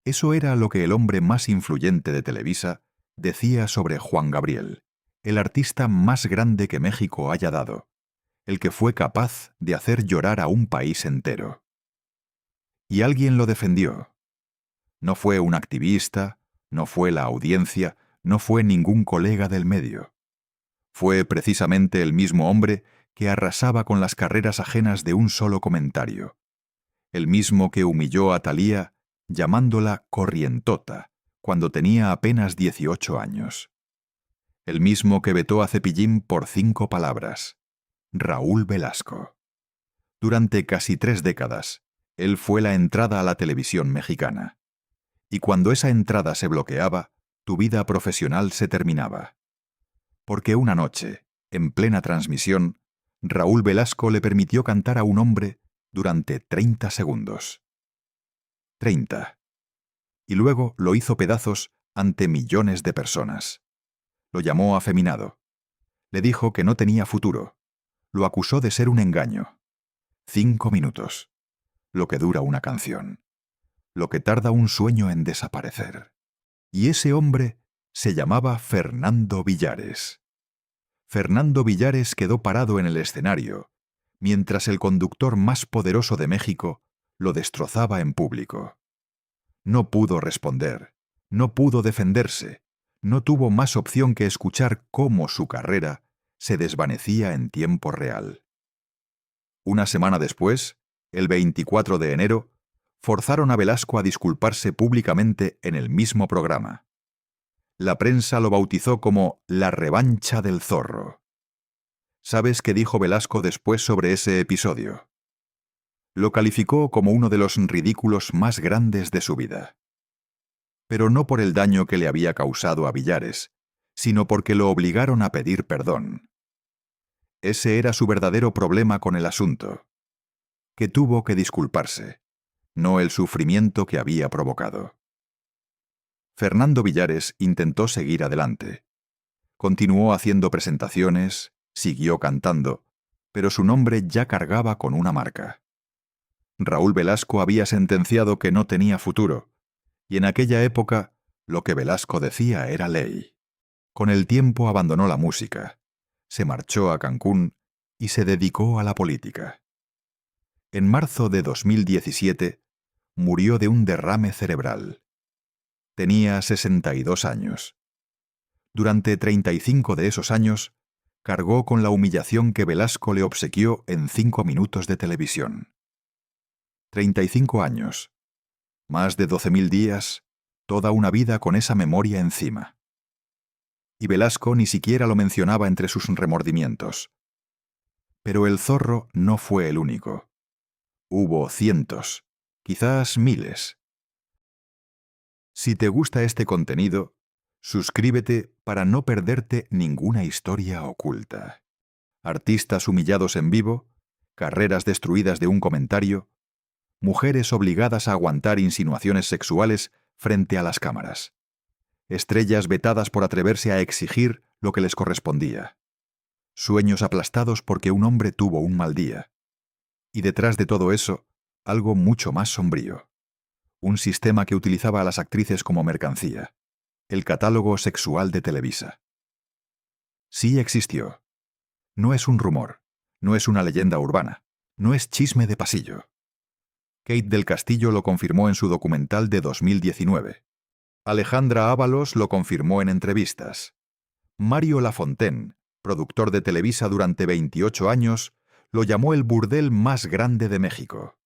Eso era lo que el hombre más influyente de Televisa decía sobre Juan Gabriel, el artista más grande que México haya dado, el que fue capaz de hacer llorar a un país entero. Y alguien lo defendió. No fue un activista, no fue la audiencia, no fue ningún colega del medio. Fue precisamente el mismo hombre que arrasaba con las carreras ajenas de un solo comentario. El mismo que humilló a Thalía llamándola corrientota cuando tenía apenas 18 años. El mismo que vetó a Cepillín por 5 palabras. Raúl Velasco. Durante casi 3 décadas, él fue la entrada a la televisión mexicana. Y cuando esa entrada se bloqueaba, tu vida profesional se terminaba. Porque una noche, en plena transmisión, Raúl Velasco le permitió cantar a un hombre durante 30 segundos. 30. Y luego lo hizo pedazos ante millones de personas. Lo llamó afeminado. Le dijo que no tenía futuro. Lo acusó de ser un engaño. 5 minutos. Lo que dura una canción. Lo que tarda un sueño en desaparecer. Y ese hombre se llamaba Fernando Villares. Fernando Villares quedó parado en el escenario, mientras el conductor más poderoso de México lo destrozaba en público. No pudo responder, no pudo defenderse, no tuvo más opción que escuchar cómo su carrera se desvanecía en tiempo real. Una semana después, el 24 de enero, forzaron a Velasco a disculparse públicamente en el mismo programa. La prensa lo bautizó como la revancha del zorro. ¿Sabes qué dijo Velasco después sobre ese episodio? Lo calificó como uno de los ridículos más grandes de su vida. Pero no por el daño que le había causado a Villares, sino porque lo obligaron a pedir perdón. Ese era su verdadero problema con el asunto, que tuvo que disculparse, no el sufrimiento que había provocado. Fernando Villares intentó seguir adelante. Continuó haciendo presentaciones, siguió cantando, pero su nombre ya cargaba con una marca. Raúl Velasco había sentenciado que no tenía futuro, y en aquella época lo que Velasco decía era ley. Con el tiempo abandonó la música, se marchó a Cancún y se dedicó a la política. En marzo de 2017 murió de un derrame cerebral. Tenía 62 años. Durante 35 de esos años, cargó con la humillación que Velasco le obsequió en 5 minutos de televisión. 35 años, más de 12.000 días, toda una vida con esa memoria encima. Y Velasco ni siquiera lo mencionaba entre sus remordimientos. Pero el zorro no fue el único. Hubo cientos, quizás miles. Si te gusta este contenido, suscríbete para no perderte ninguna historia oculta. Artistas humillados en vivo, carreras destruidas de un comentario, mujeres obligadas a aguantar insinuaciones sexuales frente a las cámaras, estrellas vetadas por atreverse a exigir lo que les correspondía, sueños aplastados porque un hombre tuvo un mal día. Y detrás de todo eso, algo mucho más sombrío. Un sistema que utilizaba a las actrices como mercancía. El catálogo sexual de Televisa. Sí existió. No es un rumor, no es una leyenda urbana, no es chisme de pasillo. Kate del Castillo lo confirmó en su documental de 2019. Alejandra Ábalos lo confirmó en entrevistas. Mario Lafontaine, productor de Televisa durante 28 años, lo llamó el burdel más grande de México.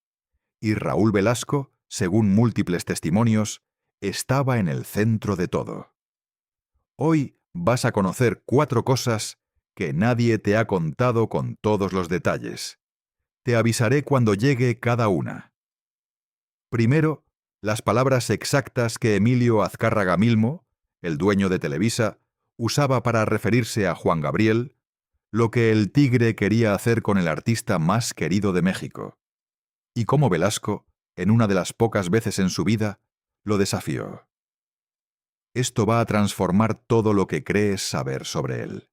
Y Raúl Velasco, según múltiples testimonios, estaba en el centro de todo. Hoy vas a conocer 4 cosas que nadie te ha contado con todos los detalles. Te avisaré cuando llegue cada una. Primero, las palabras exactas que Emilio Azcárraga Milmo, el dueño de Televisa, usaba para referirse a Juan Gabriel, lo que el tigre quería hacer con el artista más querido de México. Y cómo Velasco, en una de las pocas veces en su vida, lo desafió. Esto va a transformar todo lo que crees saber sobre él.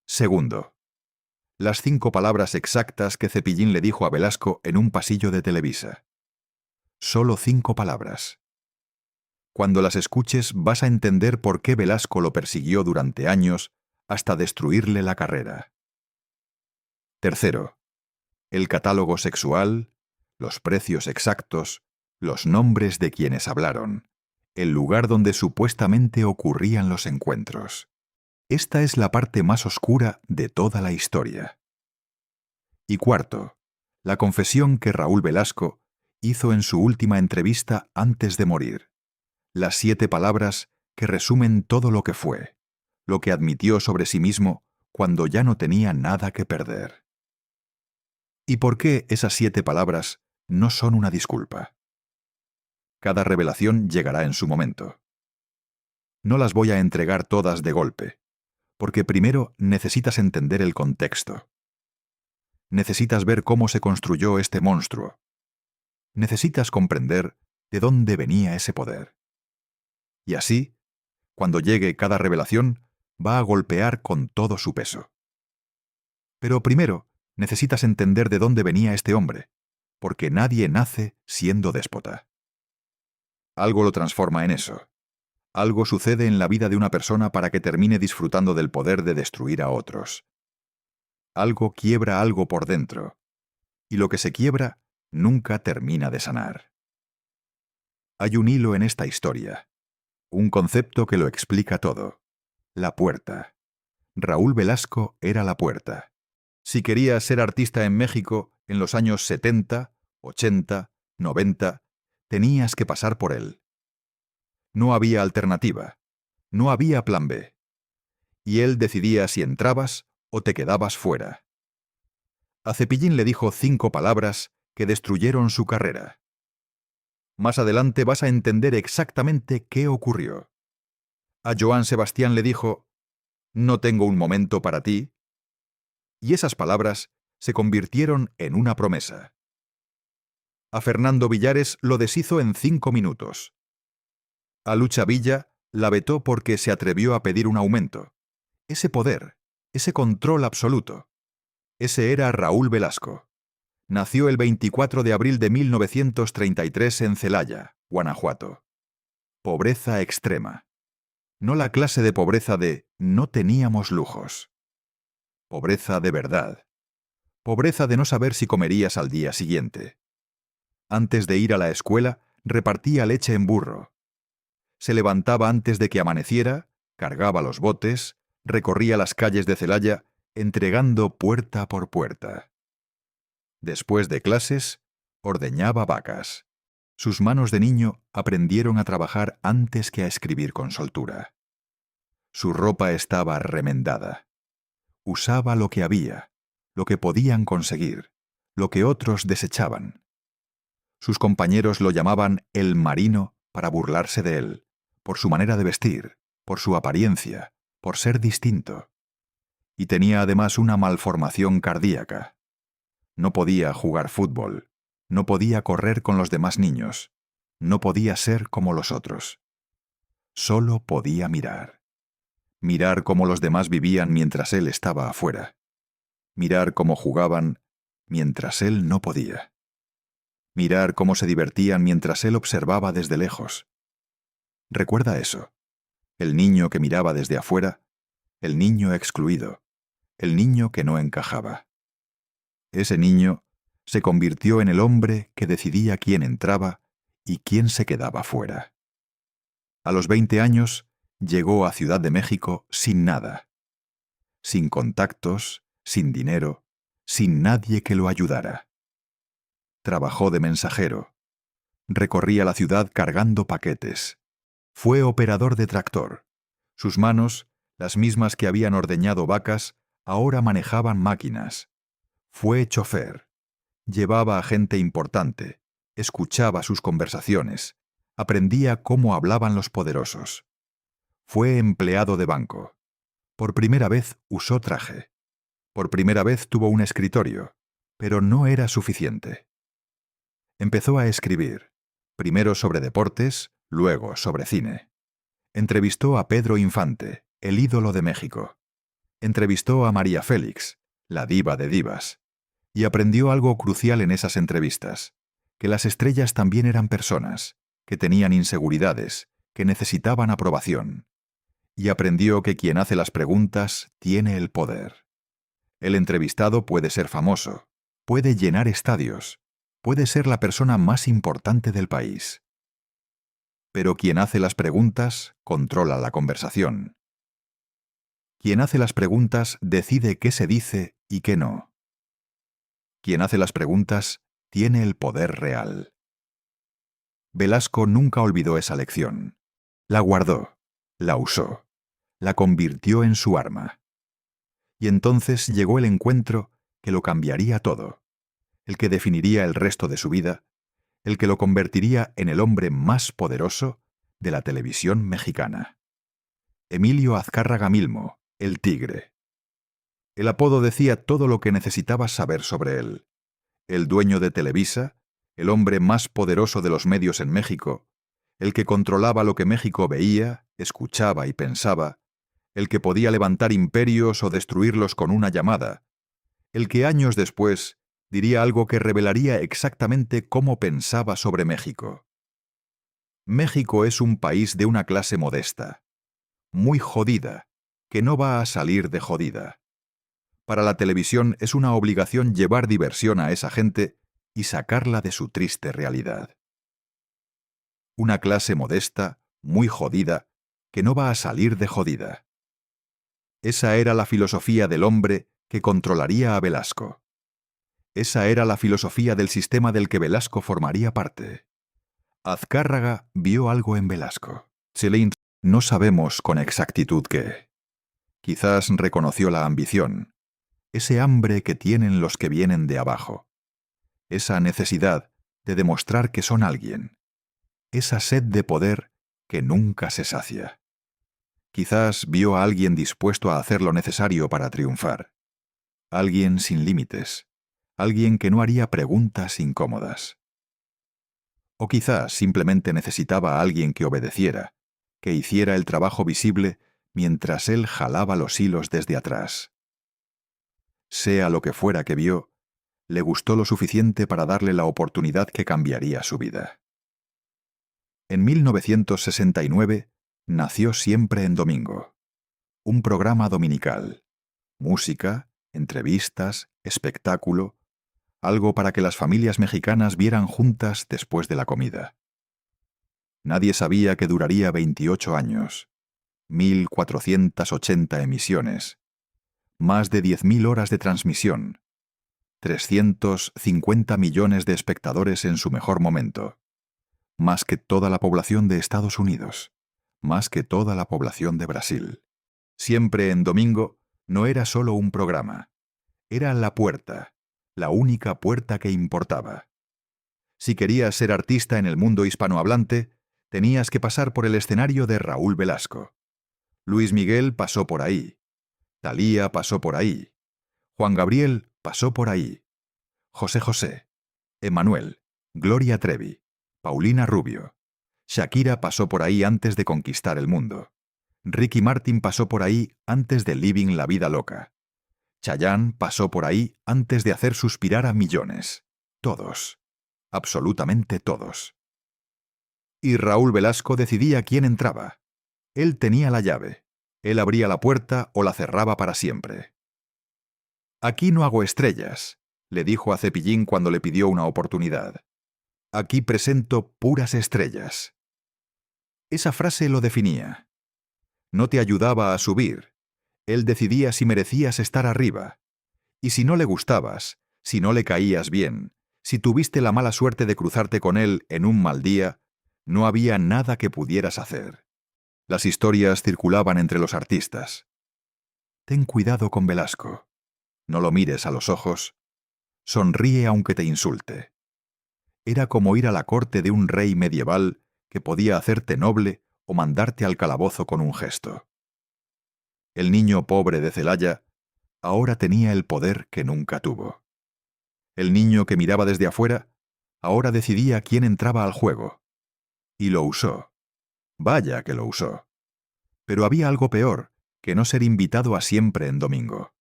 Segundo, las 5 palabras exactas que Cepillín le dijo a Velasco en un pasillo de Televisa. Solo 5 palabras. Cuando las escuches vas a entender por qué Velasco lo persiguió durante años hasta destruirle la carrera. Tercero, el catálogo sexual, los precios exactos, los nombres de quienes hablaron, el lugar donde supuestamente ocurrían los encuentros. Esta es la parte más oscura de toda la historia. Y cuarto, la confesión que Raúl Velasco hizo en su última entrevista antes de morir. Las 7 palabras que resumen todo lo que fue, lo que admitió sobre sí mismo cuando ya no tenía nada que perder. ¿Y por qué esas 7 palabras no son una disculpa? Cada revelación llegará en su momento. No las voy a entregar todas de golpe, porque primero necesitas entender el contexto. Necesitas ver cómo se construyó este monstruo. Necesitas comprender de dónde venía ese poder. Y así, cuando llegue cada revelación, va a golpear con todo su peso. Pero primero, necesitas entender de dónde venía este hombre, porque nadie nace siendo déspota. Algo lo transforma en eso. Algo sucede en la vida de una persona para que termine disfrutando del poder de destruir a otros. Algo quiebra algo por dentro, y lo que se quiebra nunca termina de sanar. Hay un hilo en esta historia, un concepto que lo explica todo: la puerta. Raúl Velasco era la puerta. Si querías ser artista en México en los años 70, 80, 90, tenías que pasar por él. No había alternativa, no había plan B. Y él decidía si entrabas o te quedabas fuera. A Cepillín le dijo 5 palabras que destruyeron su carrera. Más adelante vas a entender exactamente qué ocurrió. A Joan Sebastián le dijo: «No tengo un momento para ti». Y esas palabras se convirtieron en una promesa. A Fernando Villares lo deshizo en 5 minutos. A Lucha Villa la vetó porque se atrevió a pedir un aumento. Ese poder, ese control absoluto. Ese era Raúl Velasco. Nació el 24 de abril de 1933 en Celaya, Guanajuato. Pobreza extrema. No la clase de pobreza de «no teníamos lujos». Pobreza de verdad. Pobreza de no saber si comerías al día siguiente. Antes de ir a la escuela, repartía leche en burro. Se levantaba antes de que amaneciera, cargaba los botes, recorría las calles de Celaya, entregando puerta por puerta. Después de clases, ordeñaba vacas. Sus manos de niño aprendieron a trabajar antes que a escribir con soltura. Su ropa estaba remendada. Usaba lo que había, lo que podían conseguir, lo que otros desechaban. Sus compañeros lo llamaban el marino para burlarse de él, por su manera de vestir, por su apariencia, por ser distinto. Y tenía además una malformación cardíaca. No podía jugar fútbol, no podía correr con los demás niños, no podía ser como los otros. Solo podía mirar. Mirar cómo los demás vivían mientras él estaba afuera. Mirar cómo jugaban mientras él no podía. Mirar cómo se divertían mientras él observaba desde lejos. Recuerda eso. El niño que miraba desde afuera, el niño excluido, el niño que no encajaba. Ese niño se convirtió en el hombre que decidía quién entraba y quién se quedaba fuera. A los 20 años llegó a Ciudad de México sin nada. Sin contactos, sin dinero, sin nadie que lo ayudara. Trabajó de mensajero. Recorría la ciudad cargando paquetes. Fue operador de tractor. Sus manos, las mismas que habían ordeñado vacas, ahora manejaban máquinas. Fue chofer. Llevaba a gente importante. Escuchaba sus conversaciones. Aprendía cómo hablaban los poderosos. Fue empleado de banco. Por primera vez usó traje. Por primera vez tuvo un escritorio, pero no era suficiente. Empezó a escribir, primero sobre deportes, luego sobre cine. Entrevistó a Pedro Infante, el ídolo de México. Entrevistó a María Félix, la diva de divas. Y aprendió algo crucial en esas entrevistas, que las estrellas también eran personas, que tenían inseguridades, que necesitaban aprobación, y aprendió que quien hace las preguntas tiene el poder. El entrevistado puede ser famoso, puede llenar estadios, puede ser la persona más importante del país. Pero quien hace las preguntas controla la conversación. Quien hace las preguntas decide qué se dice y qué no. Quien hace las preguntas tiene el poder real. Velasco nunca olvidó esa lección. La guardó, la usó, la convirtió en su arma. Y entonces llegó el encuentro que lo cambiaría todo, el que definiría el resto de su vida, el que lo convertiría en el hombre más poderoso de la televisión mexicana. Emilio Azcárraga Milmo, el Tigre. El apodo decía todo lo que necesitabas saber sobre él. El dueño de Televisa, el hombre más poderoso de los medios en México, el que controlaba lo que México veía, escuchaba y pensaba, el que podía levantar imperios o destruirlos con una llamada, el que años después diría algo que revelaría exactamente cómo pensaba sobre México. México es un país de una clase modesta, muy jodida, que no va a salir de jodida. Para la televisión es una obligación llevar diversión a esa gente y sacarla de su triste realidad. Una clase modesta, muy jodida, que no va a salir de jodida. Esa era la filosofía del hombre que controlaría a Velasco. Esa era la filosofía del sistema del que Velasco formaría parte. Azcárraga vio algo en Velasco. No sabemos con exactitud qué. Quizás reconoció la ambición, ese hambre que tienen los que vienen de abajo, esa necesidad de demostrar que son alguien, esa sed de poder que nunca se sacia. Quizás vio a alguien dispuesto a hacer lo necesario para triunfar, alguien sin límites, alguien que no haría preguntas incómodas. O quizás simplemente necesitaba a alguien que obedeciera, que hiciera el trabajo visible mientras él jalaba los hilos desde atrás. Sea lo que fuera que vio, le gustó lo suficiente para darle la oportunidad que cambiaría su vida. En 1969 nació Siempre en Domingo, un programa dominical, música, entrevistas, espectáculo, algo para que las familias mexicanas vieran juntas después de la comida. Nadie sabía que duraría 28 años, 1.480 emisiones, más de 10.000 horas de transmisión, 350 millones de espectadores en su mejor momento, más que toda la población de Estados Unidos, más que toda la población de Brasil. Siempre en Domingo no era solo un programa, era la puerta, la única puerta que importaba. Si querías ser artista en el mundo hispanohablante, tenías que pasar por el escenario de Raúl Velasco. Luis Miguel pasó por ahí, Thalía pasó por ahí, Juan Gabriel pasó por ahí, José José, Emmanuel, Gloria Trevi, Paulina Rubio, Shakira pasó por ahí antes de conquistar el mundo. Ricky Martin pasó por ahí antes de Living la Vida Loca. Chayanne pasó por ahí antes de hacer suspirar a millones. Todos. Absolutamente todos. Y Raúl Velasco decidía quién entraba. Él tenía la llave. Él abría la puerta o la cerraba para siempre. «Aquí no hago estrellas», le dijo a Cepillín cuando le pidió una oportunidad. «Aquí presento puras estrellas». Esa frase lo definía. No te ayudaba a subir. Él decidía si merecías estar arriba. Y si no le gustabas, si no le caías bien, si tuviste la mala suerte de cruzarte con él en un mal día, no había nada que pudieras hacer. Las historias circulaban entre los artistas. Ten cuidado con Velasco. No lo mires a los ojos. Sonríe aunque te insulte. Era como ir a la corte de un rey medieval que podía hacerte noble o mandarte al calabozo con un gesto. El niño pobre de Celaya ahora tenía el poder que nunca tuvo. El niño que miraba desde afuera ahora decidía quién entraba al juego. Y lo usó. Vaya que lo usó. Pero había algo peor que no ser invitado a Siempre en Domingo.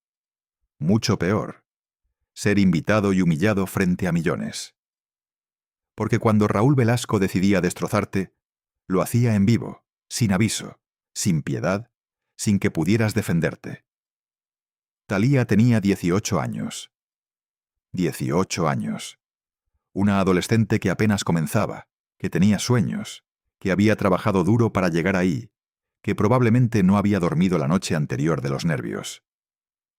Mucho peor. Ser invitado y humillado frente a millones. Porque cuando Raúl Velasco decidía destrozarte, Lo hacía en vivo, sin aviso, sin piedad, sin que pudieras defenderte. Thalía tenía 18 años. 18 años. Una adolescente que apenas comenzaba, que tenía sueños, que había trabajado duro para llegar ahí, que probablemente no había dormido la noche anterior de los nervios.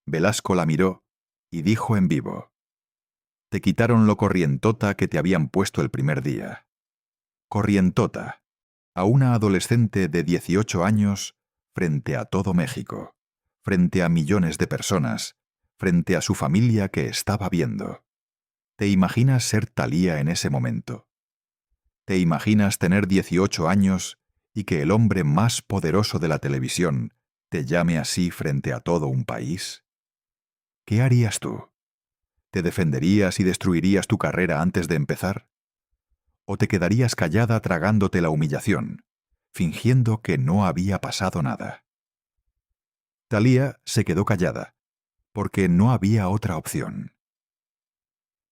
Velasco la miró y dijo en vivo: «Te quitaron lo corrientota que te habían puesto el primer día». Corrientota, a una adolescente de 18 años frente a todo México, frente a millones de personas, frente a su familia que estaba viendo. ¿Te imaginas ser Thalía en ese momento? ¿Te imaginas tener 18 años y que el hombre más poderoso de la televisión te llame así frente a todo un país? ¿Qué harías tú? ¿Te defenderías y destruirías tu carrera antes de empezar? ¿O te quedarías callada tragándote la humillación, fingiendo que no había pasado nada? Thalía se quedó callada, porque no había otra opción.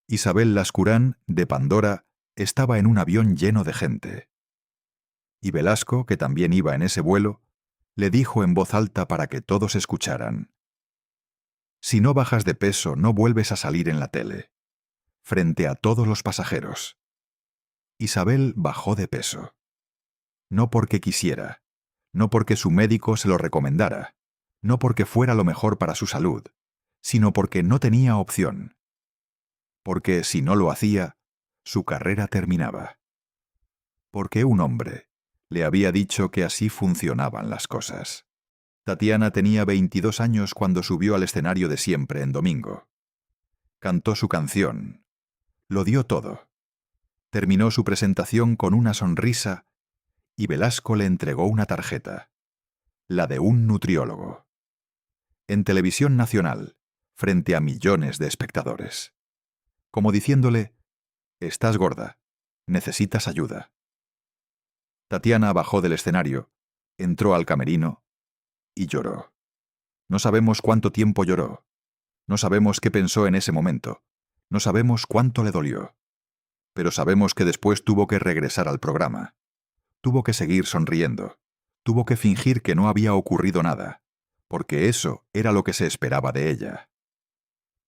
Isabel Lascurán, de Pandora, estaba en un avión lleno de gente. Y Velasco, que también iba en ese vuelo, le dijo en voz alta para que todos escucharan: «Si no bajas de peso, no vuelves a salir en la tele, frente a todos los pasajeros». Isabel bajó de peso. No porque quisiera, no porque su médico se lo recomendara, no porque fuera lo mejor para su salud, sino porque no tenía opción. Porque si no lo hacía, su carrera terminaba. Porque un hombre le había dicho que así funcionaban las cosas. Tatiana tenía 22 años cuando subió al escenario de Siempre en domingo. Cantó su canción. Lo dio todo. Terminó su presentación con una sonrisa y Velasco le entregó una tarjeta, la de un nutriólogo. En televisión nacional, frente a millones de espectadores. Como diciéndole: «Estás gorda, necesitas ayuda». Tatiana bajó del escenario, entró al camerino y lloró. No sabemos cuánto tiempo lloró. No sabemos qué pensó en ese momento. No sabemos cuánto le dolió. Pero sabemos que después tuvo que regresar al programa. Tuvo que seguir sonriendo. Tuvo que fingir que no había ocurrido nada, porque eso era lo que se esperaba de ella.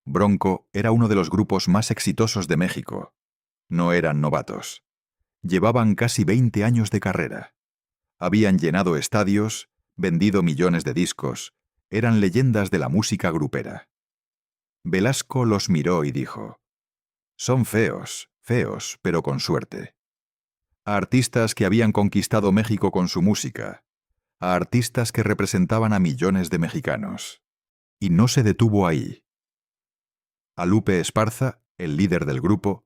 Bronco era uno de los grupos más exitosos de México. No eran novatos. Llevaban casi 20 años de carrera. Habían llenado estadios, vendido millones de discos, eran leyendas de la música grupera. Velasco los miró y dijo: «Son feos, feos, pero con suerte». A artistas que habían conquistado México con su música, a artistas que representaban a millones de mexicanos. Y no se detuvo ahí. A Lupe Esparza, el líder del grupo,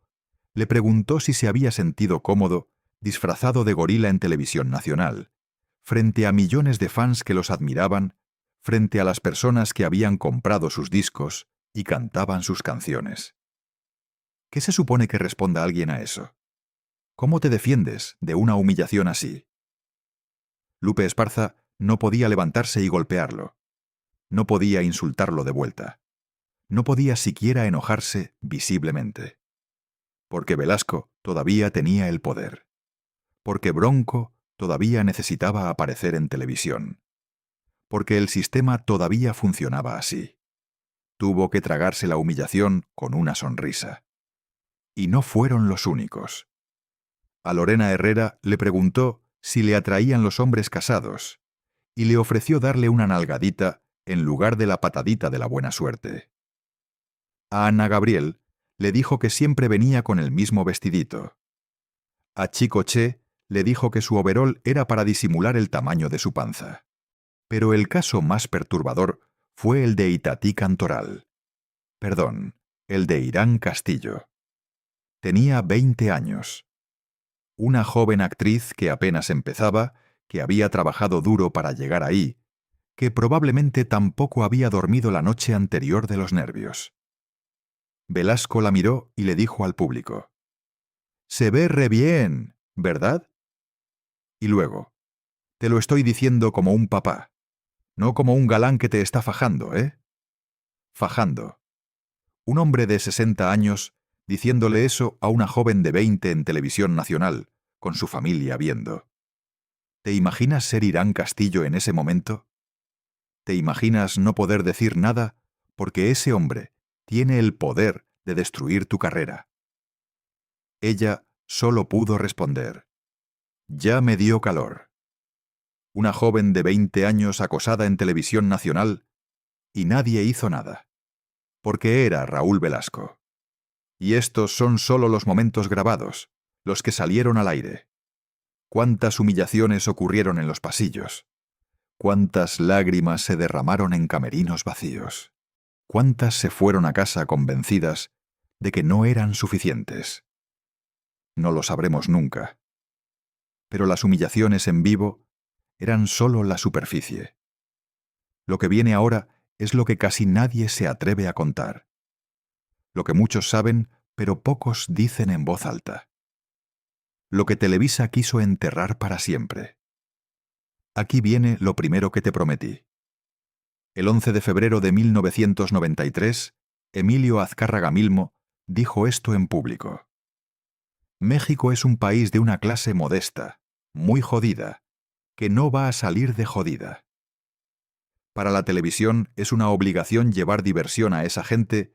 le preguntó si se había sentido cómodo, disfrazado de gorila en televisión nacional, frente a millones de fans que los admiraban, frente a las personas que habían comprado sus discos y cantaban sus canciones. ¿Qué se supone que responda alguien a eso? ¿Cómo te defiendes de una humillación así? Lupe Esparza no podía levantarse y golpearlo. No podía insultarlo de vuelta. No podía siquiera enojarse visiblemente. Porque Velasco todavía tenía el poder. Porque Bronco todavía necesitaba aparecer en televisión. Porque el sistema todavía funcionaba así. Tuvo que tragarse la humillación con una sonrisa. Y no fueron los únicos. A Lorena Herrera le preguntó si le atraían los hombres casados y le ofreció darle una nalgadita en lugar de la patadita de la buena suerte. A Ana Gabriel le dijo que siempre venía con el mismo vestidito. A Chico Che le dijo que su overol era para disimular el tamaño de su panza. Pero el caso más perturbador fue el de Itatí Cantoral. Perdón, el de Irán Castillo. Tenía 20 años. Una joven actriz que apenas empezaba, que había trabajado duro para llegar ahí, que probablemente tampoco había dormido la noche anterior de los nervios. Velasco la miró y le dijo al público: «Se ve re bien, ¿verdad?» Y luego: «Te lo estoy diciendo como un papá, no como un galán que te está fajando, ¿eh?» Fajando. Un hombre de 60 años diciéndole eso a una joven de 20 en televisión nacional, con su familia viendo. ¿Te imaginas ser Irán Castillo en ese momento? ¿Te imaginas no poder decir nada porque ese hombre tiene el poder de destruir tu carrera? Ella solo pudo responder: ya me dio calor. Una joven de 20 años acosada en televisión nacional y nadie hizo nada, porque era Raúl Velasco. Y estos son solo los momentos grabados, los que salieron al aire. ¿Cuántas humillaciones ocurrieron en los pasillos? ¿Cuántas lágrimas se derramaron en camerinos vacíos? ¿Cuántas se fueron a casa convencidas de que no eran suficientes? No lo sabremos nunca. Pero las humillaciones en vivo eran solo la superficie. Lo que viene ahora es lo que casi nadie se atreve a contar. Lo que muchos saben, pero pocos dicen en voz alta. Lo que Televisa quiso enterrar para siempre. Aquí viene lo primero que te prometí. El 11 de febrero de 1993, Emilio Azcárraga Milmo dijo esto en público. México es un país de una clase modesta, muy jodida, que no va a salir de jodida. Para la televisión es una obligación llevar diversión a esa gente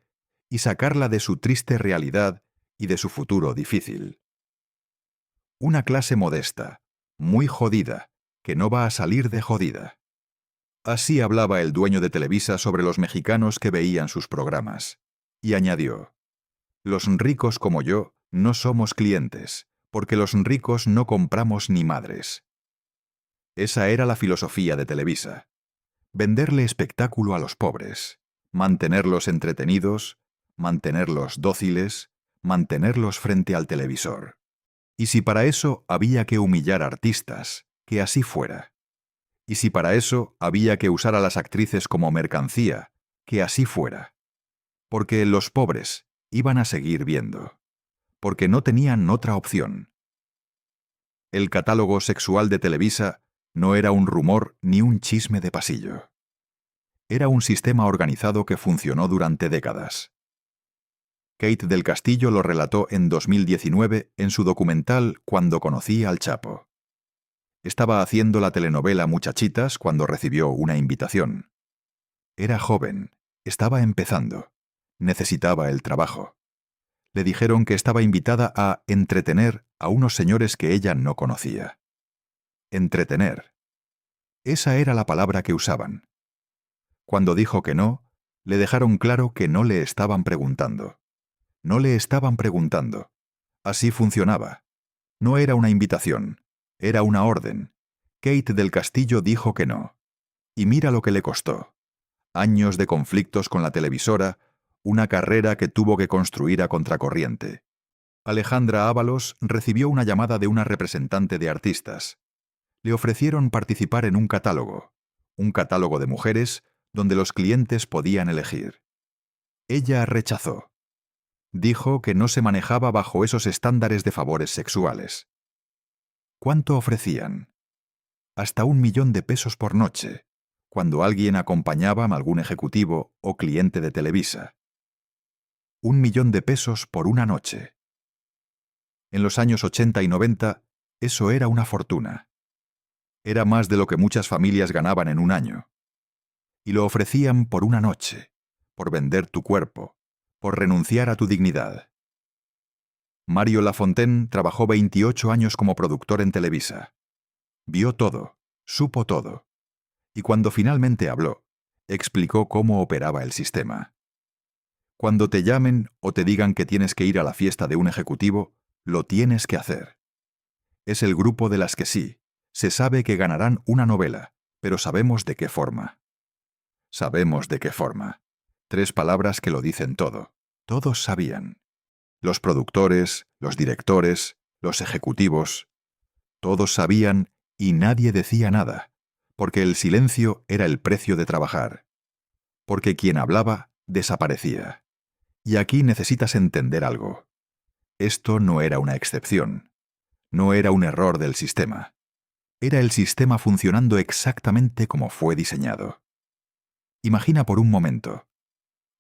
y sacarla de su triste realidad y de su futuro difícil. Una clase modesta, muy jodida, que no va a salir de jodida. Así hablaba el dueño de Televisa sobre los mexicanos que veían sus programas. Y añadió: los ricos como yo no somos clientes, porque los ricos no compramos ni madres. Esa era la filosofía de Televisa. Venderle espectáculo a los pobres, mantenerlos entretenidos, mantenerlos dóciles, mantenerlos frente al televisor. Y si para eso había que humillar artistas, que así fuera. Y si para eso había que usar a las actrices como mercancía, que así fuera. Porque los pobres iban a seguir viendo. Porque no tenían otra opción. El catálogo sexual de Televisa no era un rumor ni un chisme de pasillo. Era un sistema organizado que funcionó durante décadas. Kate del Castillo lo relató en 2019 en su documental Cuando conocí al Chapo. Estaba haciendo la telenovela Muchachitas cuando recibió una invitación. Era joven, estaba empezando, necesitaba el trabajo. Le dijeron que estaba invitada a entretener a unos señores que ella no conocía. Entretener. Esa era la palabra que usaban. Cuando dijo que no, le dejaron claro que no le estaban preguntando. No le estaban preguntando. Así funcionaba. No era una invitación, era una orden. Kate del Castillo dijo que no. Y mira lo que le costó. Años de conflictos con la televisora, una carrera que tuvo que construir a contracorriente. Alejandra Ábalos recibió una llamada de una representante de artistas. Le ofrecieron participar en un catálogo de mujeres donde los clientes podían elegir. Ella rechazó. Dijo que no se manejaba bajo esos estándares de favores sexuales. ¿Cuánto ofrecían? Hasta 1.000.000 de pesos por noche, cuando alguien acompañaba a algún ejecutivo o cliente de Televisa. 1.000.000 de pesos por una noche. En los años 80 y 90, eso era una fortuna. Era más de lo que muchas familias ganaban en un año. Y lo ofrecían por una noche, por vender tu cuerpo, por renunciar a tu dignidad. Mario Lafontaine trabajó 28 años como productor en Televisa. Vio todo, supo todo. Y cuando finalmente habló, explicó cómo operaba el sistema. Cuando te llamen o te digan que tienes que ir a la fiesta de un ejecutivo, lo tienes que hacer. Es el grupo de las que sí, se sabe que ganarán una novela, pero sabemos de qué forma. Sabemos de qué forma. 3 palabras que lo dicen todo. Todos sabían. Los productores, los directores, los ejecutivos. Todos sabían y nadie decía nada, porque el silencio era el precio de trabajar. Porque quien hablaba desaparecía. Y aquí necesitas entender algo. Esto no era una excepción. No era un error del sistema. Era el sistema funcionando exactamente como fue diseñado. Imagina por un momento.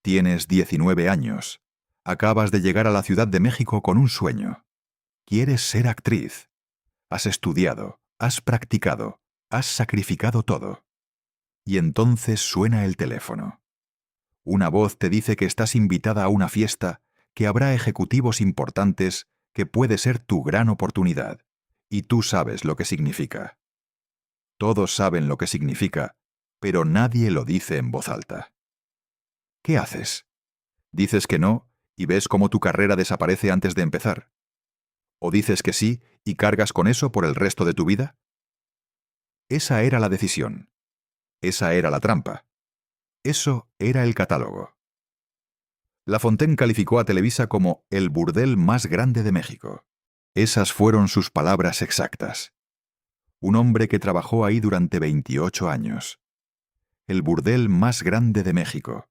Tienes 19 años. Acabas de llegar a la Ciudad de México con un sueño. Quieres ser actriz. Has estudiado, has practicado, has sacrificado todo. Y entonces suena el teléfono. Una voz te dice que estás invitada a una fiesta, que habrá ejecutivos importantes, que puede ser tu gran oportunidad. Y tú sabes lo que significa. Todos saben lo que significa, pero nadie lo dice en voz alta. ¿Qué haces? ¿Dices que no y ves cómo tu carrera desaparece antes de empezar? ¿O dices que sí y cargas con eso por el resto de tu vida? Esa era la decisión. Esa era la trampa. Eso era el catálogo. La Fontaine calificó a Televisa como el burdel más grande de México. Esas fueron sus palabras exactas. Un hombre que trabajó ahí durante 28 años. El burdel más grande de México.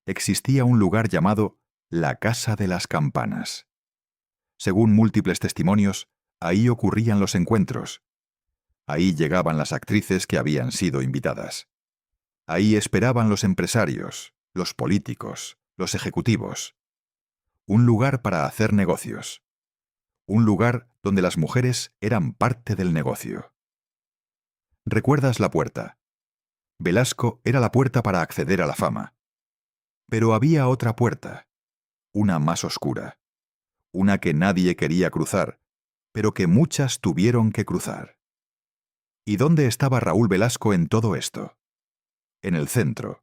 Existía un lugar llamado la Casa de las Campanas. Según múltiples testimonios, ahí ocurrían los encuentros. Ahí llegaban las actrices que habían sido invitadas. Ahí esperaban los empresarios, los políticos, los ejecutivos. Un lugar para hacer negocios. Un lugar donde las mujeres eran parte del negocio. ¿Recuerdas la puerta? Velasco era la puerta para acceder a la fama. Pero había otra puerta, una más oscura. Una que nadie quería cruzar, pero que muchas tuvieron que cruzar. ¿Y dónde estaba Raúl Velasco en todo esto? En el centro.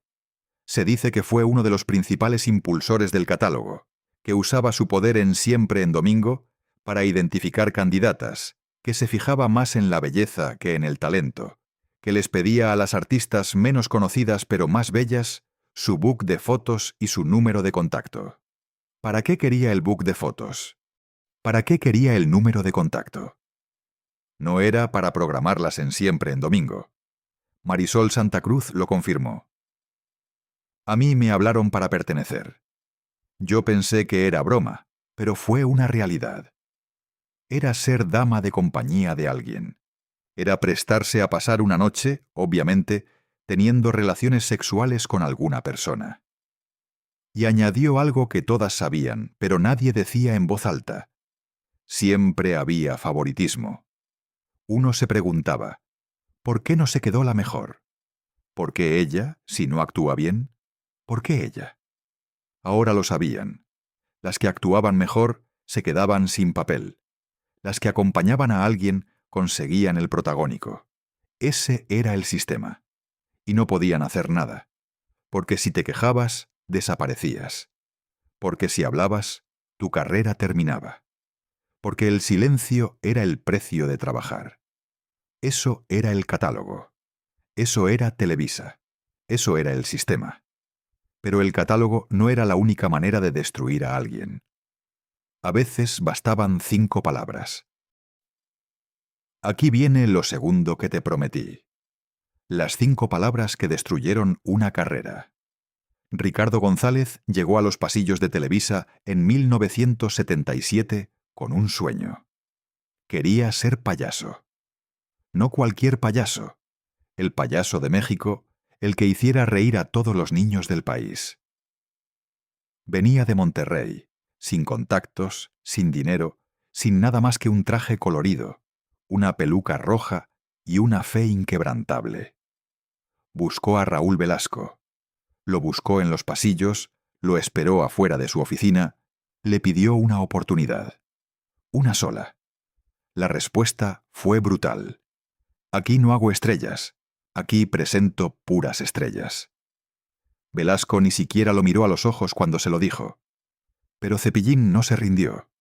Se dice que fue uno de los principales impulsores del catálogo, que usaba su poder en Siempre en Domingo para identificar candidatas, que se fijaba más en la belleza que en el talento, que les pedía a las artistas menos conocidas pero más bellas su book de fotos y su número de contacto. ¿Para qué quería el book de fotos? ¿Para qué quería el número de contacto? No era para programarlas en Siempre en Domingo. Marisol Santa Cruz lo confirmó. A mí me hablaron para pertenecer. Yo pensé que era broma, pero fue una realidad. Era ser dama de compañía de alguien. Era prestarse a pasar una noche, obviamente, teniendo relaciones sexuales con alguna persona. Y añadió algo que todas sabían, pero nadie decía en voz alta. Siempre había favoritismo. Uno se preguntaba, ¿por qué no se quedó la mejor? ¿Por qué ella, si no actúa bien? ¿Por qué ella? Ahora lo sabían. Las que actuaban mejor se quedaban sin papel. Las que acompañaban a alguien conseguían el protagónico. Ese era el sistema. Y no podían hacer nada. Porque si te quejabas, desaparecías. Porque si hablabas, tu carrera terminaba. Porque el silencio era el precio de trabajar. Eso era el catálogo. Eso era Televisa. Eso era el sistema. Pero el catálogo no era la única manera de destruir a alguien. A veces bastaban 5 palabras. Aquí viene lo segundo que te prometí. Las 5 palabras que destruyeron una carrera. Ricardo González llegó a los pasillos de Televisa en 1977 con un sueño. Quería ser payaso. No cualquier payaso. El payaso de México, el que hiciera reír a todos los niños del país. Venía de Monterrey, sin contactos, sin dinero, sin nada más que un traje colorido, una peluca roja y una fe inquebrantable. Buscó a Raúl Velasco. Lo buscó en los pasillos, lo esperó afuera de su oficina, le pidió una oportunidad. Una sola. La respuesta fue brutal. Aquí no hago estrellas, aquí presento puras estrellas. Velasco ni siquiera lo miró a los ojos cuando se lo dijo. Pero Cepillín no se rindió.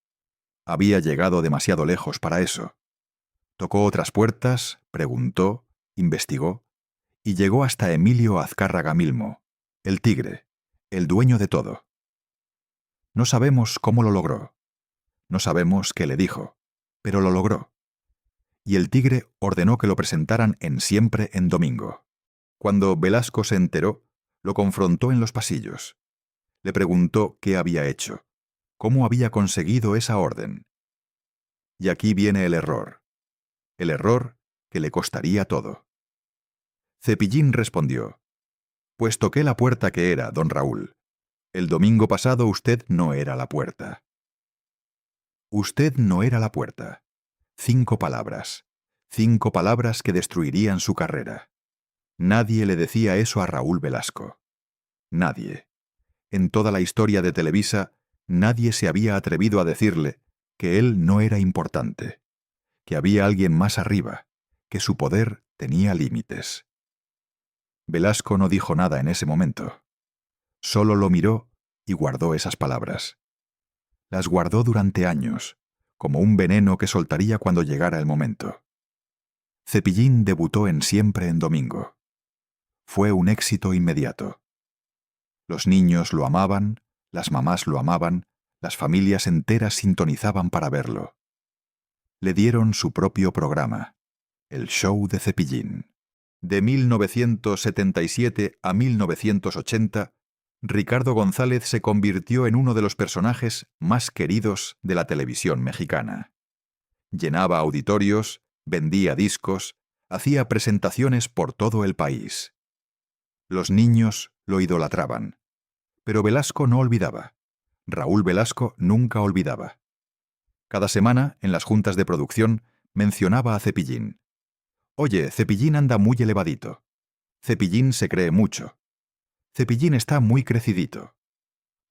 Había llegado demasiado lejos para eso. Tocó otras puertas, preguntó, investigó, y llegó hasta Emilio Azcárraga Milmo, el tigre, el dueño de todo. No sabemos cómo lo logró. No sabemos qué le dijo, pero lo logró. Y el tigre ordenó que lo presentaran en Siempre en Domingo. Cuando Velasco se enteró, lo confrontó en los pasillos. Le preguntó qué había hecho, cómo había conseguido esa orden. Y aquí viene el error que le costaría todo. Cepillín respondió, pues toqué la puerta que era, don Raúl. El domingo pasado usted no era la puerta. Usted no era la puerta. 5 palabras. 5 palabras que destruirían su carrera. Nadie le decía eso a Raúl Velasco. Nadie. En toda la historia de Televisa, nadie se había atrevido a decirle que él no era importante, que había alguien más arriba, que su poder tenía límites. Velasco no dijo nada en ese momento. Solo lo miró y guardó esas palabras. Las guardó durante años, como un veneno que soltaría cuando llegara el momento. Cepillín debutó en Siempre en Domingo. Fue un éxito inmediato. Los niños lo amaban, las mamás lo amaban, las familias enteras sintonizaban para verlo. Le dieron su propio programa, El Show de Cepillín. De 1977 a 1980, Ricardo González se convirtió en uno de los personajes más queridos de la televisión mexicana. Llenaba auditorios, vendía discos, hacía presentaciones por todo el país. Los niños lo idolatraban. Pero Velasco no olvidaba. Raúl Velasco nunca olvidaba. Cada semana, en las juntas de producción, mencionaba a Cepillín. Oye, Cepillín anda muy elevadito. Cepillín se cree mucho. Cepillín está muy crecidito.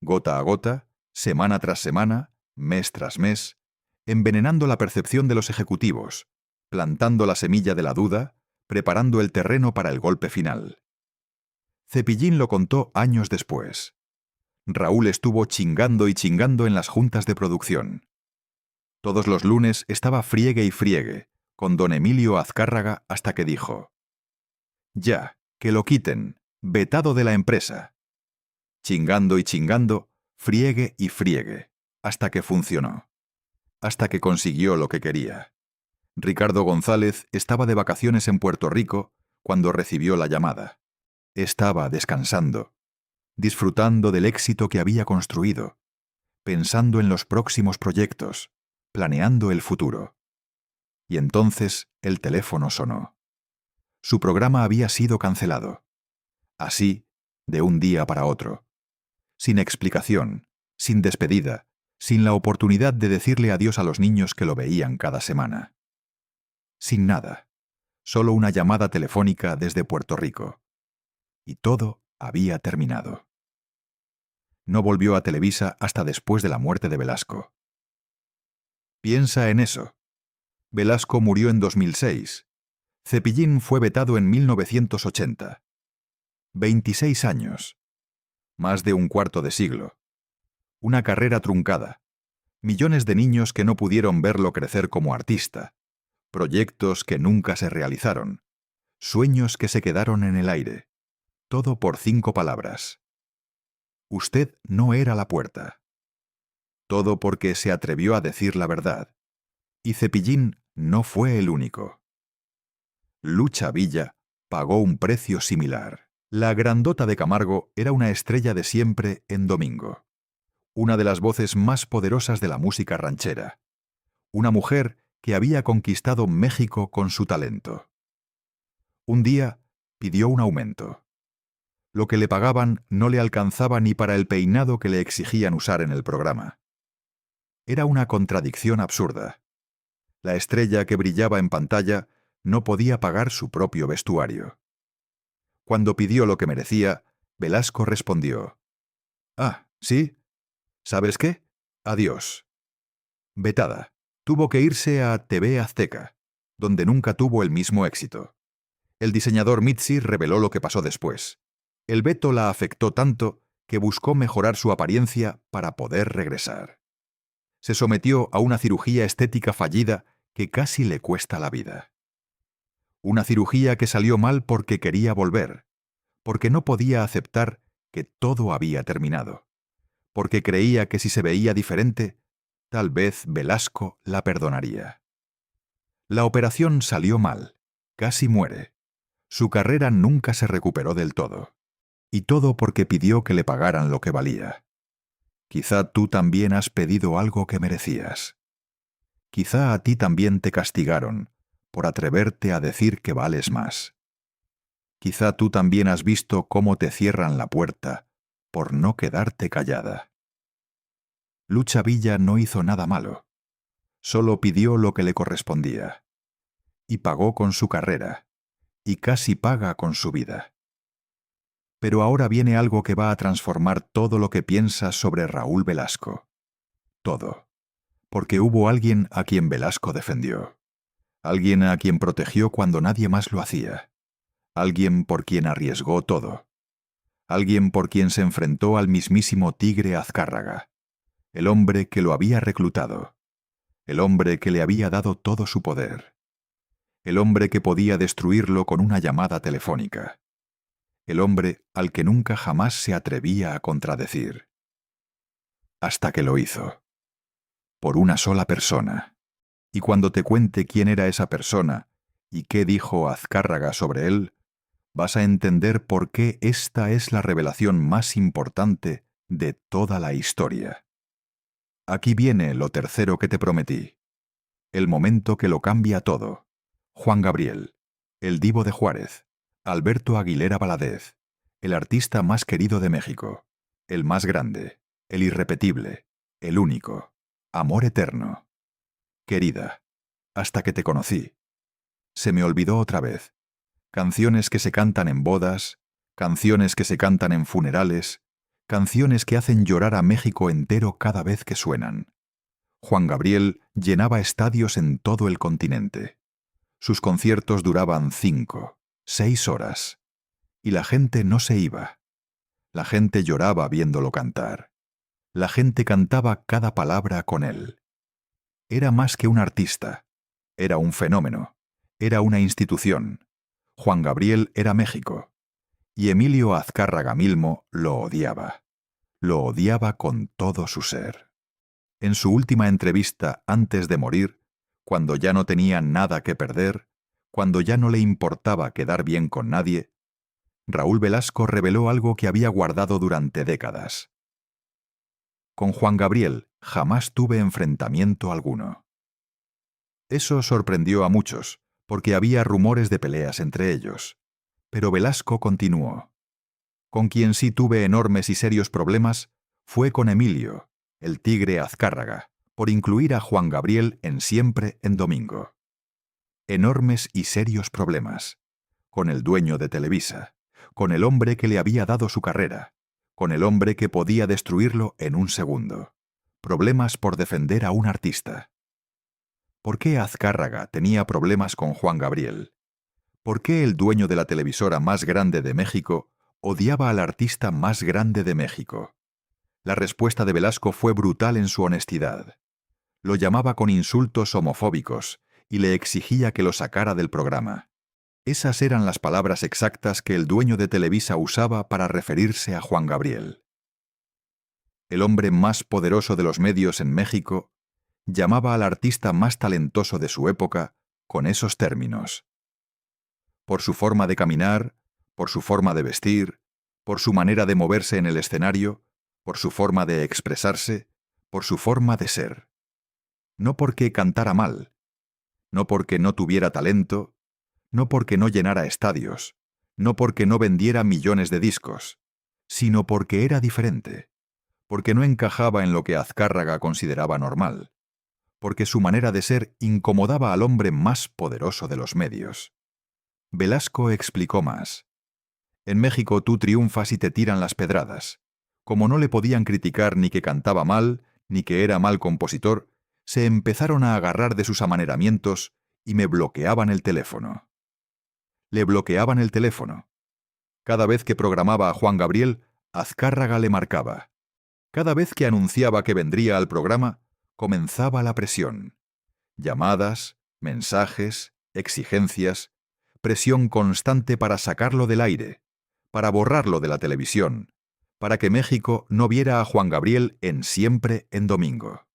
Gota a gota, semana tras semana, mes tras mes, envenenando la percepción de los ejecutivos, plantando la semilla de la duda, preparando el terreno para el golpe final. Cepillín lo contó años después. Raúl estuvo chingando y chingando en las juntas de producción. Todos los lunes estaba friegue y friegue, con don Emilio Azcárraga hasta que dijo: «Ya, que lo quiten, vetado de la empresa». Chingando y chingando, friegue y friegue, hasta que funcionó. Hasta que consiguió lo que quería. Ricardo González estaba de vacaciones en Puerto Rico cuando recibió la llamada. Estaba descansando, disfrutando del éxito que había construido, pensando en los próximos proyectos, planeando el futuro. Y entonces el teléfono sonó. Su programa había sido cancelado. Así, de un día para otro. Sin explicación, sin despedida, sin la oportunidad de decirle adiós a los niños que lo veían cada semana. Sin nada. Solo una llamada telefónica desde Puerto Rico. Y todo había terminado. No volvió a Televisa hasta después de la muerte de Velasco. Piensa en eso. Velasco murió en 2006. Cepillín fue vetado en 1980. 26 años. Más de un cuarto de siglo. Una carrera truncada. Millones de niños que no pudieron verlo crecer como artista. Proyectos que nunca se realizaron. Sueños que se quedaron en el aire. Todo por 5 palabras. Usted no era la puerta. Todo porque se atrevió a decir la verdad. Y Cepillín no fue el único. Lucha Villa pagó un precio similar. La grandota de Camargo era una estrella de Siempre en Domingo. Una de las voces más poderosas de la música ranchera. Una mujer que había conquistado México con su talento. Un día pidió un aumento. Lo que le pagaban no le alcanzaba ni para el peinado que le exigían usar en el programa. Era una contradicción absurda. La estrella que brillaba en pantalla no podía pagar su propio vestuario. Cuando pidió lo que merecía, Velasco respondió: «Ah, ¿sí? ¿Sabes qué? Adiós». Vetada. Tuvo que irse a TV Azteca, donde nunca tuvo el mismo éxito. El diseñador Mitzi reveló lo que pasó después. El veto la afectó tanto que buscó mejorar su apariencia para poder regresar. Se sometió a una cirugía estética fallida que casi le cuesta la vida. Una cirugía que salió mal porque quería volver, porque no podía aceptar que todo había terminado, porque creía que si se veía diferente, tal vez Velasco la perdonaría. La operación salió mal, casi muere. Su carrera nunca se recuperó del todo. Y todo porque pidió que le pagaran lo que valía. Quizá tú también has pedido algo que merecías. Quizá a ti también te castigaron por atreverte a decir que vales más. Quizá tú también has visto cómo te cierran la puerta por no quedarte callada. Lucha Villa no hizo nada malo. Solo pidió lo que le correspondía. y pagó con su carrera, y casi paga con su vida. Pero ahora viene algo que va a transformar todo lo que piensas sobre Raúl Velasco. Todo. Porque hubo alguien a quien Velasco defendió. Alguien a quien protegió cuando nadie más lo hacía. Alguien por quien arriesgó todo. Alguien por quien se enfrentó al mismísimo Tigre Azcárraga. El hombre que lo había reclutado. El hombre que le había dado todo su poder. El hombre que podía destruirlo con una llamada telefónica. El hombre al que nunca jamás se atrevía a contradecir. Hasta que lo hizo. Por una sola persona. Y cuando te cuente quién era esa persona y qué dijo Azcárraga sobre él, vas a entender por qué esta es la revelación más importante de toda la historia. Aquí viene lo tercero que te prometí. El momento que lo cambia todo. Juan Gabriel, el divo de Juárez, Alberto Aguilera Valadez, el artista más querido de México, el más grande, el irrepetible, el único, amor eterno. Querida, hasta que te conocí. Se me olvidó otra vez. Canciones que se cantan en bodas, canciones que se cantan en funerales, canciones que hacen llorar a México entero cada vez que suenan. Juan Gabriel llenaba estadios en todo el continente. Sus conciertos duraban 5, 6 horas. Y la gente no se iba. La gente lloraba viéndolo cantar. La gente cantaba cada palabra con él. Era más que un artista. Era un fenómeno. Era una institución. Juan Gabriel era México. Y Emilio Azcárraga Milmo lo odiaba. Lo odiaba con todo su ser. En su última entrevista antes de morir, cuando ya no tenía nada que perder, cuando ya no le importaba quedar bien con nadie, Raúl Velasco reveló algo que había guardado durante décadas. Con Juan Gabriel jamás tuve enfrentamiento alguno. Eso sorprendió a muchos, porque había rumores de peleas entre ellos. Pero Velasco continuó. Con quien sí tuve enormes y serios problemas fue con Emilio, el Tigre Azcárraga, por incluir a Juan Gabriel en Siempre en Domingo. Enormes y serios problemas. Con el dueño de Televisa, con el hombre que le había dado su carrera, con el hombre que podía destruirlo en un segundo. Problemas por defender a un artista. ¿Por qué Azcárraga tenía problemas con Juan Gabriel? ¿Por qué el dueño de la televisora más grande de México odiaba al artista más grande de México? La respuesta de Velasco fue brutal en su honestidad. Lo llamaba con insultos homofóbicos y le exigía que lo sacara del programa. Esas eran las palabras exactas que el dueño de Televisa usaba para referirse a Juan Gabriel. El hombre más poderoso de los medios en México llamaba al artista más talentoso de su época con esos términos. Por su forma de caminar, por su forma de vestir, por su manera de moverse en el escenario, por su forma de expresarse, por su forma de ser. No porque cantara mal, no porque no tuviera talento, no porque no llenara estadios, no porque no vendiera millones de discos, sino porque era diferente, porque no encajaba en lo que Azcárraga consideraba normal, porque su manera de ser incomodaba al hombre más poderoso de los medios. Velasco explicó más. En México tú triunfas y te tiran las pedradas. Como no le podían criticar ni que cantaba mal, ni que era mal compositor, se empezaron a agarrar de sus amaneramientos y me bloqueaban el teléfono. Le bloqueaban el teléfono. Cada vez que programaba a Juan Gabriel, Azcárraga le marcaba. Cada vez que anunciaba que vendría al programa, comenzaba la presión. Llamadas, mensajes, exigencias, presión constante para sacarlo del aire, para borrarlo de la televisión, para que México no viera a Juan Gabriel en Siempre en Domingo.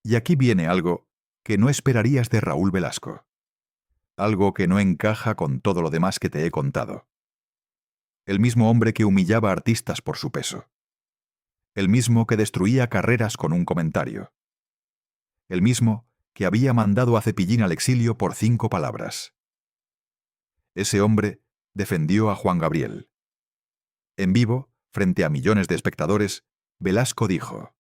Y aquí viene algo que no esperarías de Raúl Velasco. Algo que no encaja con todo lo demás que te he contado. El mismo hombre que humillaba a artistas por su peso. El mismo que destruía carreras con un comentario. El mismo que había mandado a Cepillín al exilio por 5 palabras. Ese hombre defendió a Juan Gabriel. En vivo, frente a millones de espectadores, Velasco dijo: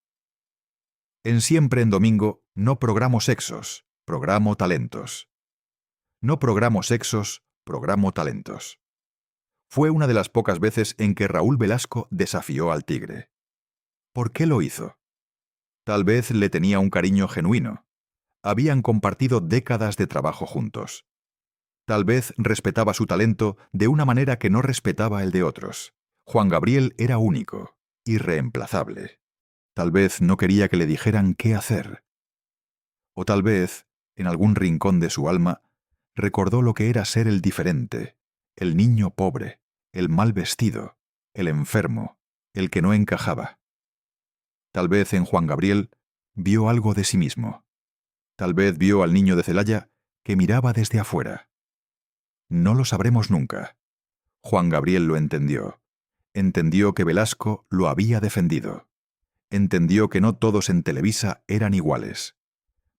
En Siempre en Domingo no programo sexos, programo talentos. No programo sexos, programo talentos. Fue una de las pocas veces en que Raúl Velasco desafió al tigre. ¿Por qué lo hizo? Tal vez le tenía un cariño genuino. Habían compartido décadas de trabajo juntos. Tal vez respetaba su talento de una manera que no respetaba el de otros. Juan Gabriel era único, irreemplazable. Tal vez no quería que le dijeran qué hacer. O tal vez, en algún rincón de su alma, recordó lo que era ser el diferente, el niño pobre, el mal vestido, el enfermo, el que no encajaba. Tal vez en Juan Gabriel vio algo de sí mismo. Tal vez vio al niño de Celaya que miraba desde afuera. No lo sabremos nunca. Juan Gabriel lo entendió. Entendió que Velasco lo había defendido. Entendió que no todos en Televisa eran iguales.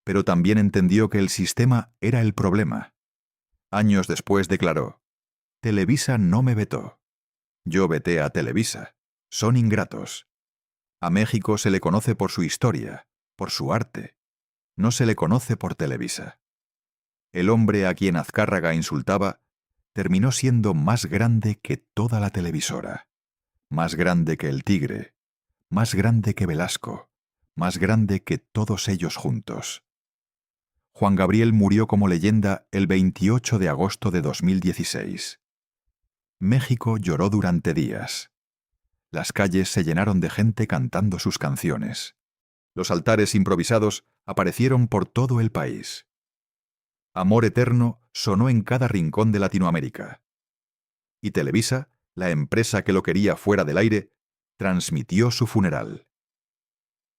Pero también entendió que el sistema era el problema. Años después declaró: Televisa no me vetó. Yo veté a Televisa. Son ingratos. A México se le conoce por su historia, por su arte. No se le conoce por Televisa. El hombre a quien Azcárraga insultaba terminó siendo más grande que toda la televisora, más grande que el Tigre, más grande que Velasco, más grande que todos ellos juntos. Juan Gabriel murió como leyenda el 28 de agosto de 2016. México lloró durante días. Las calles se llenaron de gente cantando sus canciones. Los altares improvisados aparecieron por todo el país. Amor Eterno sonó en cada rincón de Latinoamérica. Y Televisa, la empresa que lo quería fuera del aire, transmitió su funeral.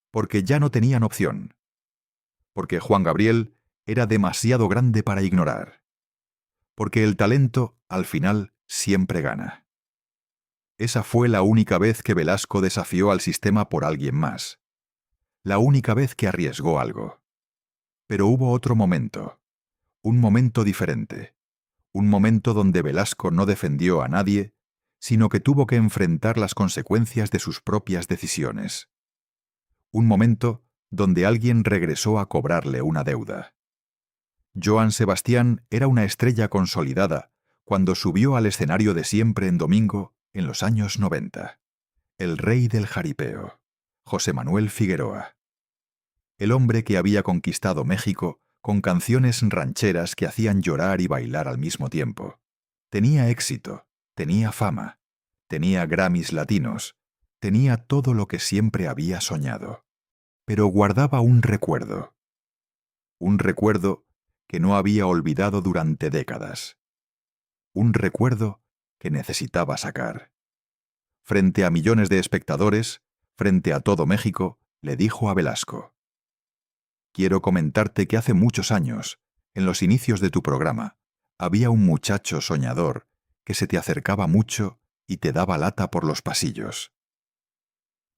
Porque ya no tenían opción. Porque Juan Gabriel era demasiado grande para ignorar. Porque el talento, al final, siempre gana. Esa fue la única vez que Velasco desafió al sistema por alguien más. La única vez que arriesgó algo. Pero hubo otro momento. Un momento diferente. Un momento donde Velasco no defendió a nadie, sino que tuvo que enfrentar las consecuencias de sus propias decisiones. Un momento donde alguien regresó a cobrarle una deuda. Joan Sebastián era una estrella consolidada cuando subió al escenario de Siempre en Domingo en los años 90. El rey del jaripeo, José Manuel Figueroa. El hombre que había conquistado México con canciones rancheras que hacían llorar y bailar al mismo tiempo. Tenía éxito, tenía fama, tenía Grammys latinos, tenía todo lo que siempre había soñado. Pero guardaba un recuerdo. Un recuerdo que no había olvidado durante décadas. Un recuerdo que necesitaba sacar. Frente a millones de espectadores, frente a todo México, le dijo a Velasco: Quiero comentarte que hace muchos años, en los inicios de tu programa, había un muchacho soñador que se te acercaba mucho y te daba lata por los pasillos.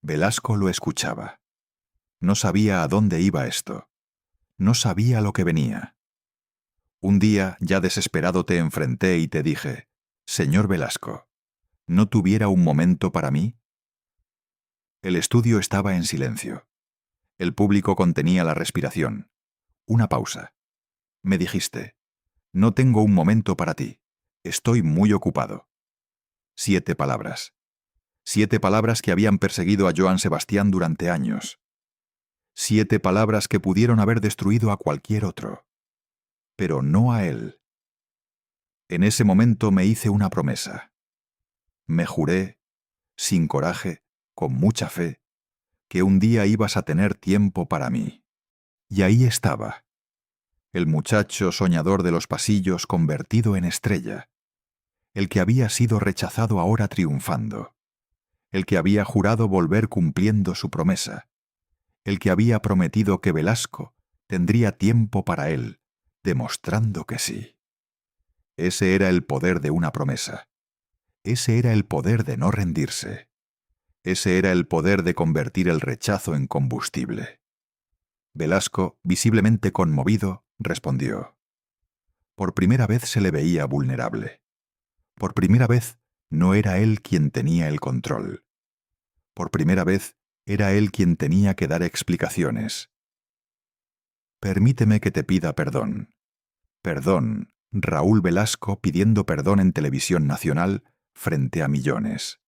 Velasco lo escuchaba. No sabía a dónde iba esto. No sabía lo que venía. Un día, ya desesperado, te enfrenté y te dije: Señor Velasco, ¿no tuviera un momento para mí? El estudio estaba en silencio. El público contenía la respiración. Una pausa. Me dijiste: No tengo un momento para ti. Estoy muy ocupado. 7 palabras. 7 palabras que habían perseguido a Joan Sebastián durante años. 7 palabras que pudieron haber destruido a cualquier otro. Pero no a él. En ese momento me hice una promesa. Me juré, sin coraje, con mucha fe, que un día ibas a tener tiempo para mí. Y ahí estaba. El muchacho soñador de los pasillos convertido en estrella. El que había sido rechazado ahora triunfando. El que había jurado volver cumpliendo su promesa. El que había prometido que Velasco tendría tiempo para él, demostrando que sí. Ese era el poder de una promesa. Ese era el poder de no rendirse. Ese era el poder de convertir el rechazo en combustible. Velasco, visiblemente conmovido, respondió. Por primera vez se le veía vulnerable. Por primera vez no era él quien tenía el control. Por primera vez era él quien tenía que dar explicaciones. Permíteme que te pida perdón. Perdón, Raúl Velasco pidiendo perdón en televisión nacional frente a millones.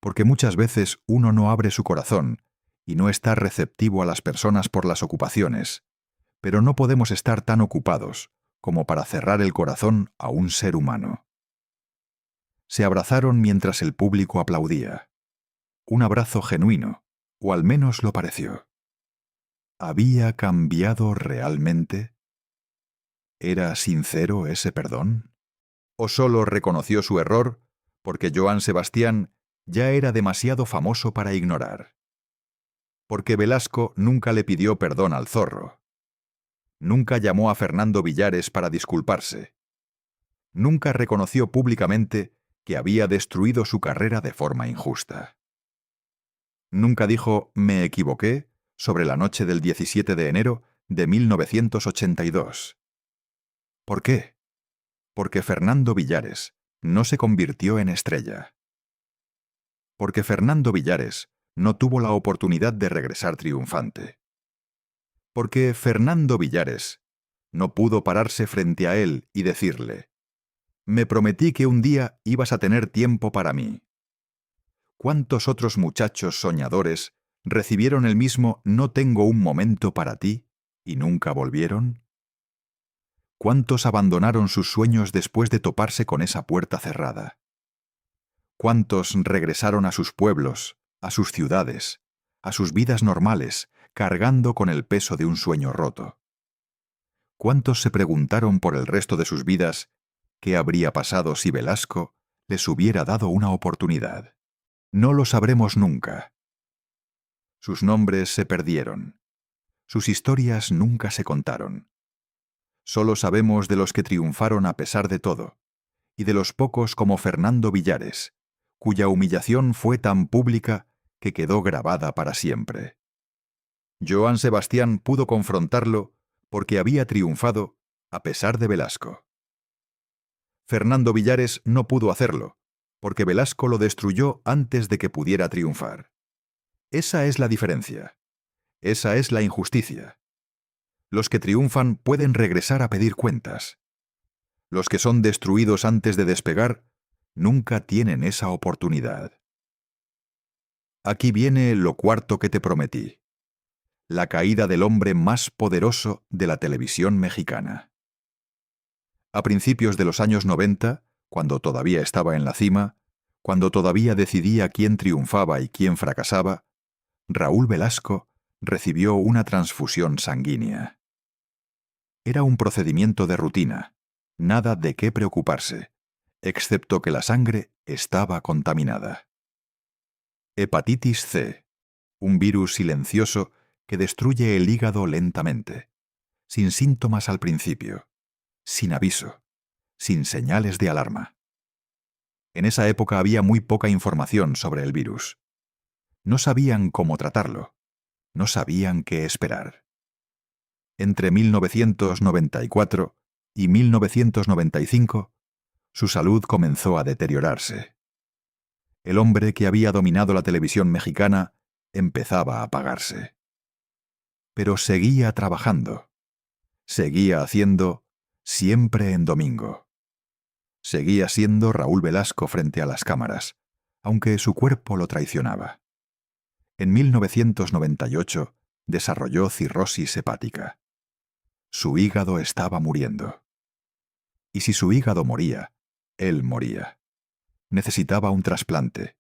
Porque muchas veces uno no abre su corazón y no está receptivo a las personas por las ocupaciones, pero no podemos estar tan ocupados como para cerrar el corazón a un ser humano. Se abrazaron mientras el público aplaudía. Un abrazo genuino, o al menos lo pareció. ¿Había cambiado realmente? ¿Era sincero ese perdón? ¿O solo reconoció su error porque Joan Sebastián ya era demasiado famoso para ignorar? Porque Velasco nunca le pidió perdón al zorro. Nunca llamó a Fernando Villares para disculparse. Nunca reconoció públicamente que había destruido su carrera de forma injusta. Nunca dijo «me equivoqué» sobre la noche del 17 de enero de 1982. ¿Por qué? Porque Fernando Villares no se convirtió en estrella. Porque Fernando Villares no tuvo la oportunidad de regresar triunfante. Porque Fernando Villares no pudo pararse frente a él y decirle «Me prometí que un día ibas a tener tiempo para mí». ¿Cuántos otros muchachos soñadores recibieron el mismo «no tengo un momento para ti» y nunca volvieron? ¿Cuántos abandonaron sus sueños después de toparse con esa puerta cerrada? ¿Cuántos regresaron a sus pueblos, a sus ciudades, a sus vidas normales, cargando con el peso de un sueño roto? ¿Cuántos se preguntaron por el resto de sus vidas qué habría pasado si Velasco les hubiera dado una oportunidad? No lo sabremos nunca. Sus nombres se perdieron. Sus historias nunca se contaron. Solo sabemos de los que triunfaron a pesar de todo, y de los pocos como Fernando Villares, cuya humillación fue tan pública que quedó grabada para siempre. Joan Sebastián pudo confrontarlo porque había triunfado a pesar de Velasco. Fernando Villares no pudo hacerlo, porque Velasco lo destruyó antes de que pudiera triunfar. Esa es la diferencia. Esa es la injusticia. Los que triunfan pueden regresar a pedir cuentas. Los que son destruidos antes de despegar nunca tienen esa oportunidad. Aquí viene lo cuarto que te prometí. La caída del hombre más poderoso de la televisión mexicana. A principios de los años 90, cuando todavía estaba en la cima, cuando todavía decidía quién triunfaba y quién fracasaba, Raúl Velasco recibió una transfusión sanguínea. Era un procedimiento de rutina, nada de qué preocuparse, excepto que la sangre estaba contaminada. Hepatitis C, un virus silencioso que destruye el hígado lentamente, sin síntomas al principio, sin aviso, sin señales de alarma. En esa época había muy poca información sobre el virus. No sabían cómo tratarlo, no sabían qué esperar. Entre 1994 y 1995, su salud comenzó a deteriorarse. El hombre que había dominado la televisión mexicana empezaba a apagarse. Pero seguía trabajando. Seguía haciendo Siempre en Domingo. Seguía siendo Raúl Velasco frente a las cámaras, aunque su cuerpo lo traicionaba. En 1998 desarrolló cirrosis hepática. Su hígado estaba muriendo. Y si su hígado moría, él moría. Necesitaba un trasplante.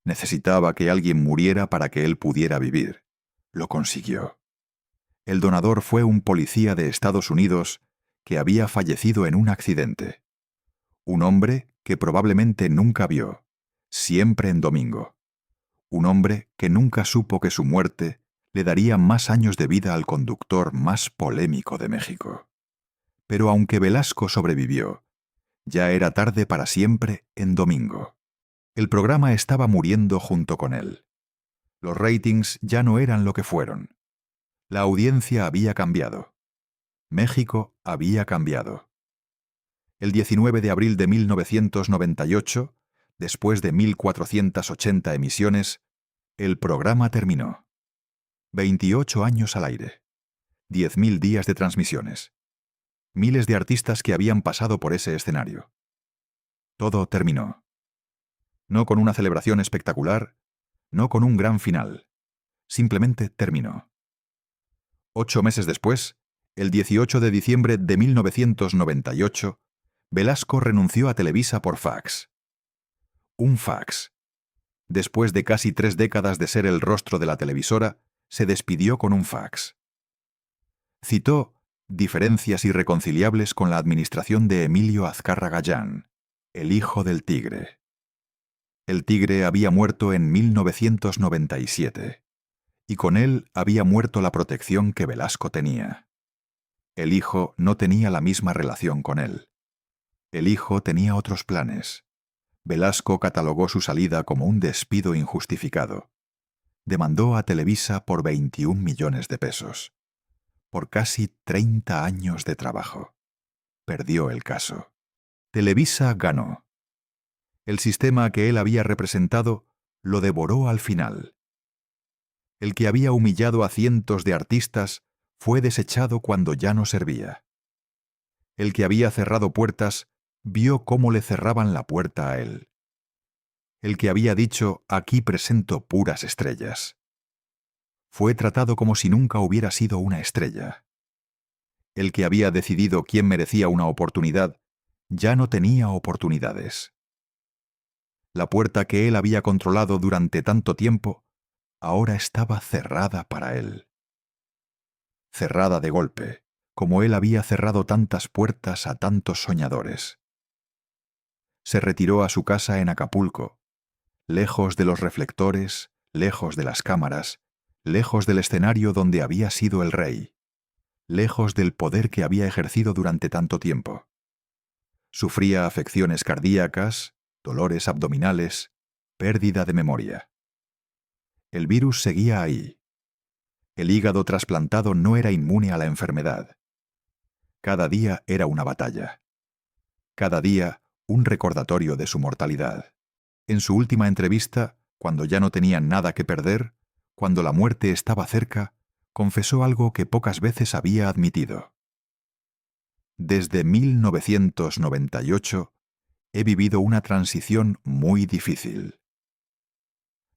Necesitaba que alguien muriera para que él pudiera vivir. Lo consiguió. El donador fue un policía de Estados Unidos que había fallecido en un accidente. Un hombre que probablemente nunca vio, Siempre en Domingo. Un hombre que nunca supo que su muerte le daría más años de vida al conductor más polémico de México. Pero aunque Velasco sobrevivió, ya era tarde para Siempre en Domingo. El programa estaba muriendo junto con él. Los ratings ya no eran lo que fueron. La audiencia había cambiado. México había cambiado. El 19 de abril de 1998, después de 1480 emisiones, el programa terminó. 28 años al aire. 10.000 días de transmisiones. miles de artistas que habían pasado por ese escenario. Todo terminó. No con una celebración espectacular, no con un gran final. Simplemente terminó. 8 meses después, el 18 de diciembre de 1998, Velasco renunció a Televisa por fax. Un fax. Después de casi 3 décadas de ser el rostro de la televisora, se despidió con un fax. Citó diferencias irreconciliables con la administración de Emilio Azcárraga Llán, el hijo del tigre. El tigre había muerto en 1997, y con él había muerto la protección que Velasco tenía. El hijo no tenía la misma relación con él. El hijo tenía otros planes. Velasco catalogó su salida como un despido injustificado. Demandó a Televisa por 21 millones de pesos. Por casi 30 años de trabajo. Perdió el caso. Televisa ganó. El sistema que él había representado lo devoró al final. El que había humillado a cientos de artistas fue desechado cuando ya no servía. El que había cerrado puertas vio cómo le cerraban la puerta a él. El que había dicho, aquí presento puras estrellas, fue tratado como si nunca hubiera sido una estrella. El que había decidido quién merecía una oportunidad, ya no tenía oportunidades. La puerta que él había controlado durante tanto tiempo, ahora estaba cerrada para él. Cerrada de golpe, como él había cerrado tantas puertas a tantos soñadores. Se retiró a su casa en Acapulco, lejos de los reflectores, lejos de las cámaras, lejos del escenario donde había sido el rey, lejos del poder que había ejercido durante tanto tiempo. Sufría afecciones cardíacas, dolores abdominales, pérdida de memoria. El virus seguía ahí. El hígado trasplantado no era inmune a la enfermedad. Cada día era una batalla. Cada día un recordatorio de su mortalidad. En su última entrevista, cuando ya no tenía nada que perder, cuando la muerte estaba cerca, confesó algo que pocas veces había admitido. Desde 1998 he vivido una transición muy difícil.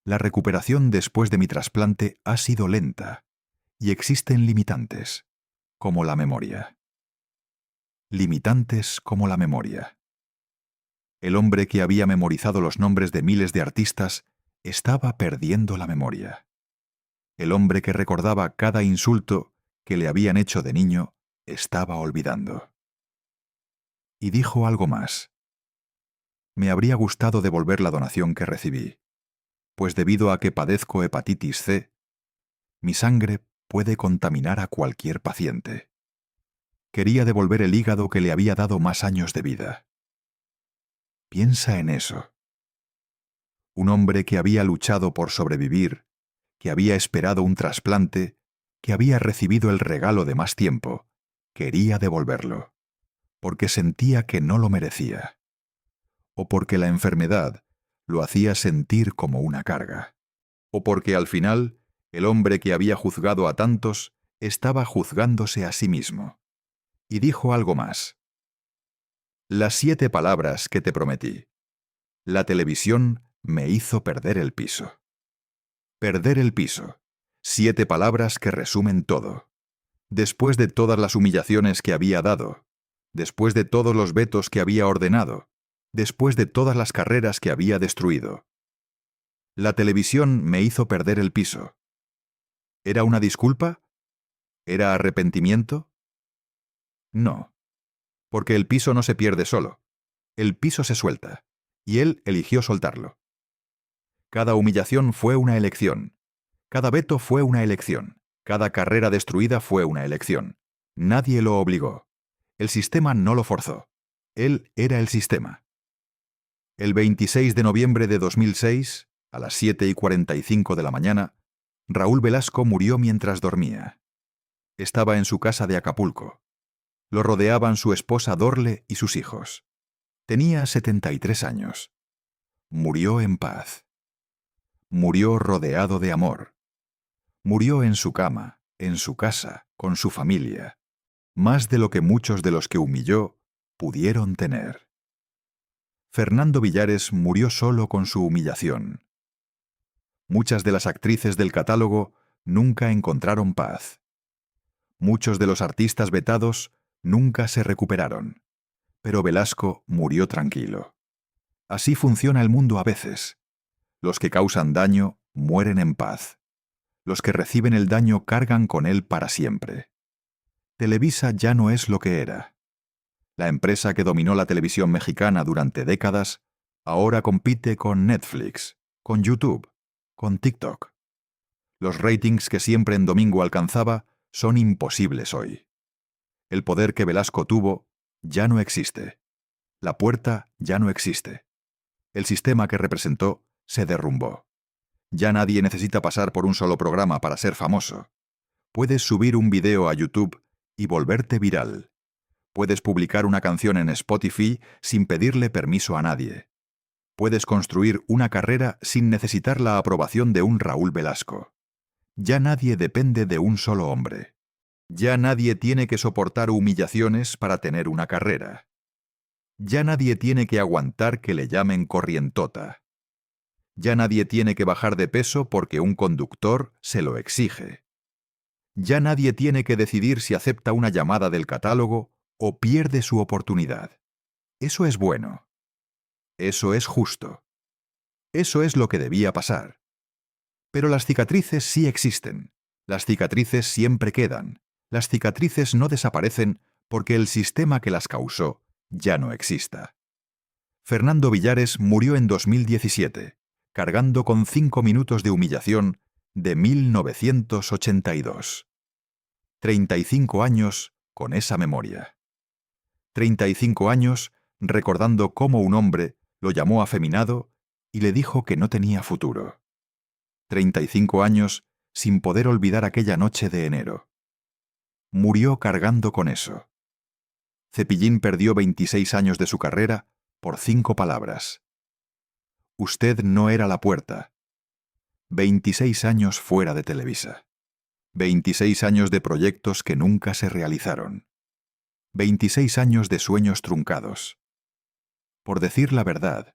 La recuperación después de mi trasplante ha sido lenta y existen limitantes, como la memoria. Limitantes como la memoria. El hombre que había memorizado los nombres de miles de artistas estaba perdiendo la memoria. El hombre que recordaba cada insulto que le habían hecho de niño estaba olvidando. Y dijo algo más. Me habría gustado devolver la donación que recibí, pues debido a que padezco hepatitis C, mi sangre puede contaminar a cualquier paciente. Quería devolver el hígado que le había dado más años de vida. Piensa en eso. Un hombre que había luchado por sobrevivir, que había esperado un trasplante, que había recibido el regalo de más tiempo, quería devolverlo, porque sentía que no lo merecía, o porque la enfermedad lo hacía sentir como una carga, o porque al final el hombre que había juzgado a tantos estaba juzgándose a sí mismo. Y dijo algo más. Las 7 palabras que te prometí. La televisión me hizo perder el piso. Perder el piso. 7 palabras que resumen todo. Después de todas las humillaciones que había dado, después de todos los vetos que había ordenado, después de todas las carreras que había destruido. La televisión me hizo perder el piso. ¿Era una disculpa? ¿Era arrepentimiento? No. Porque el piso no se pierde solo. El piso se suelta. Y él eligió soltarlo. Cada humillación fue una elección. Cada veto fue una elección. Cada carrera destruida fue una elección. Nadie lo obligó. El sistema no lo forzó. Él era el sistema. El 26 de noviembre de 2006, a las 7:45 de la mañana, Raúl Velasco murió mientras dormía. Estaba en su casa de Acapulco. Lo rodeaban su esposa Dorle y sus hijos. Tenía 73 años. Murió en paz. Murió rodeado de amor. Murió en su cama, en su casa, con su familia. más de lo que muchos de los que humilló pudieron tener. Fernando Villares murió solo con su humillación. Muchas de las actrices del catálogo nunca encontraron paz. Muchos de los artistas vetados nunca se recuperaron. Pero Velasco murió tranquilo. Así funciona el mundo a veces. Los que causan daño mueren en paz. Los que reciben el daño cargan con él para siempre. Televisa ya no es lo que era. La empresa que dominó la televisión mexicana durante décadas ahora compite con Netflix, con YouTube, con TikTok. Los ratings que siempre en domingo alcanzaba son imposibles hoy. El poder que Velasco tuvo ya no existe. La puerta ya no existe. El sistema que representó se derrumbó. Ya nadie necesita pasar por un solo programa para ser famoso. Puedes subir un video a YouTube y volverte viral. Puedes publicar una canción en Spotify sin pedirle permiso a nadie. Puedes construir una carrera sin necesitar la aprobación de un Raúl Velasco. Ya nadie depende de un solo hombre. Ya nadie tiene que soportar humillaciones para tener una carrera. Ya nadie tiene que aguantar que le llamen corrientota. Ya nadie tiene que bajar de peso porque un conductor se lo exige. Ya nadie tiene que decidir si acepta una llamada del catálogo o pierde su oportunidad. Eso es bueno. Eso es justo. Eso es lo que debía pasar. Pero las cicatrices sí existen. Las cicatrices siempre quedan. Las cicatrices no desaparecen porque el sistema que las causó ya no exista. Fernando Villares murió en 2017, cargando con 5 minutos de humillación de 1982. 35 años con esa memoria. 35 años recordando cómo un hombre lo llamó afeminado y le dijo que no tenía futuro. 35 años sin poder olvidar aquella noche de enero. Murió cargando con eso. Cepillín perdió 26 años de su carrera por 5 palabras. Usted no era la puerta. 26 años fuera de Televisa. 26 años de proyectos que nunca se realizaron. 26 años de sueños truncados. Por decir la verdad,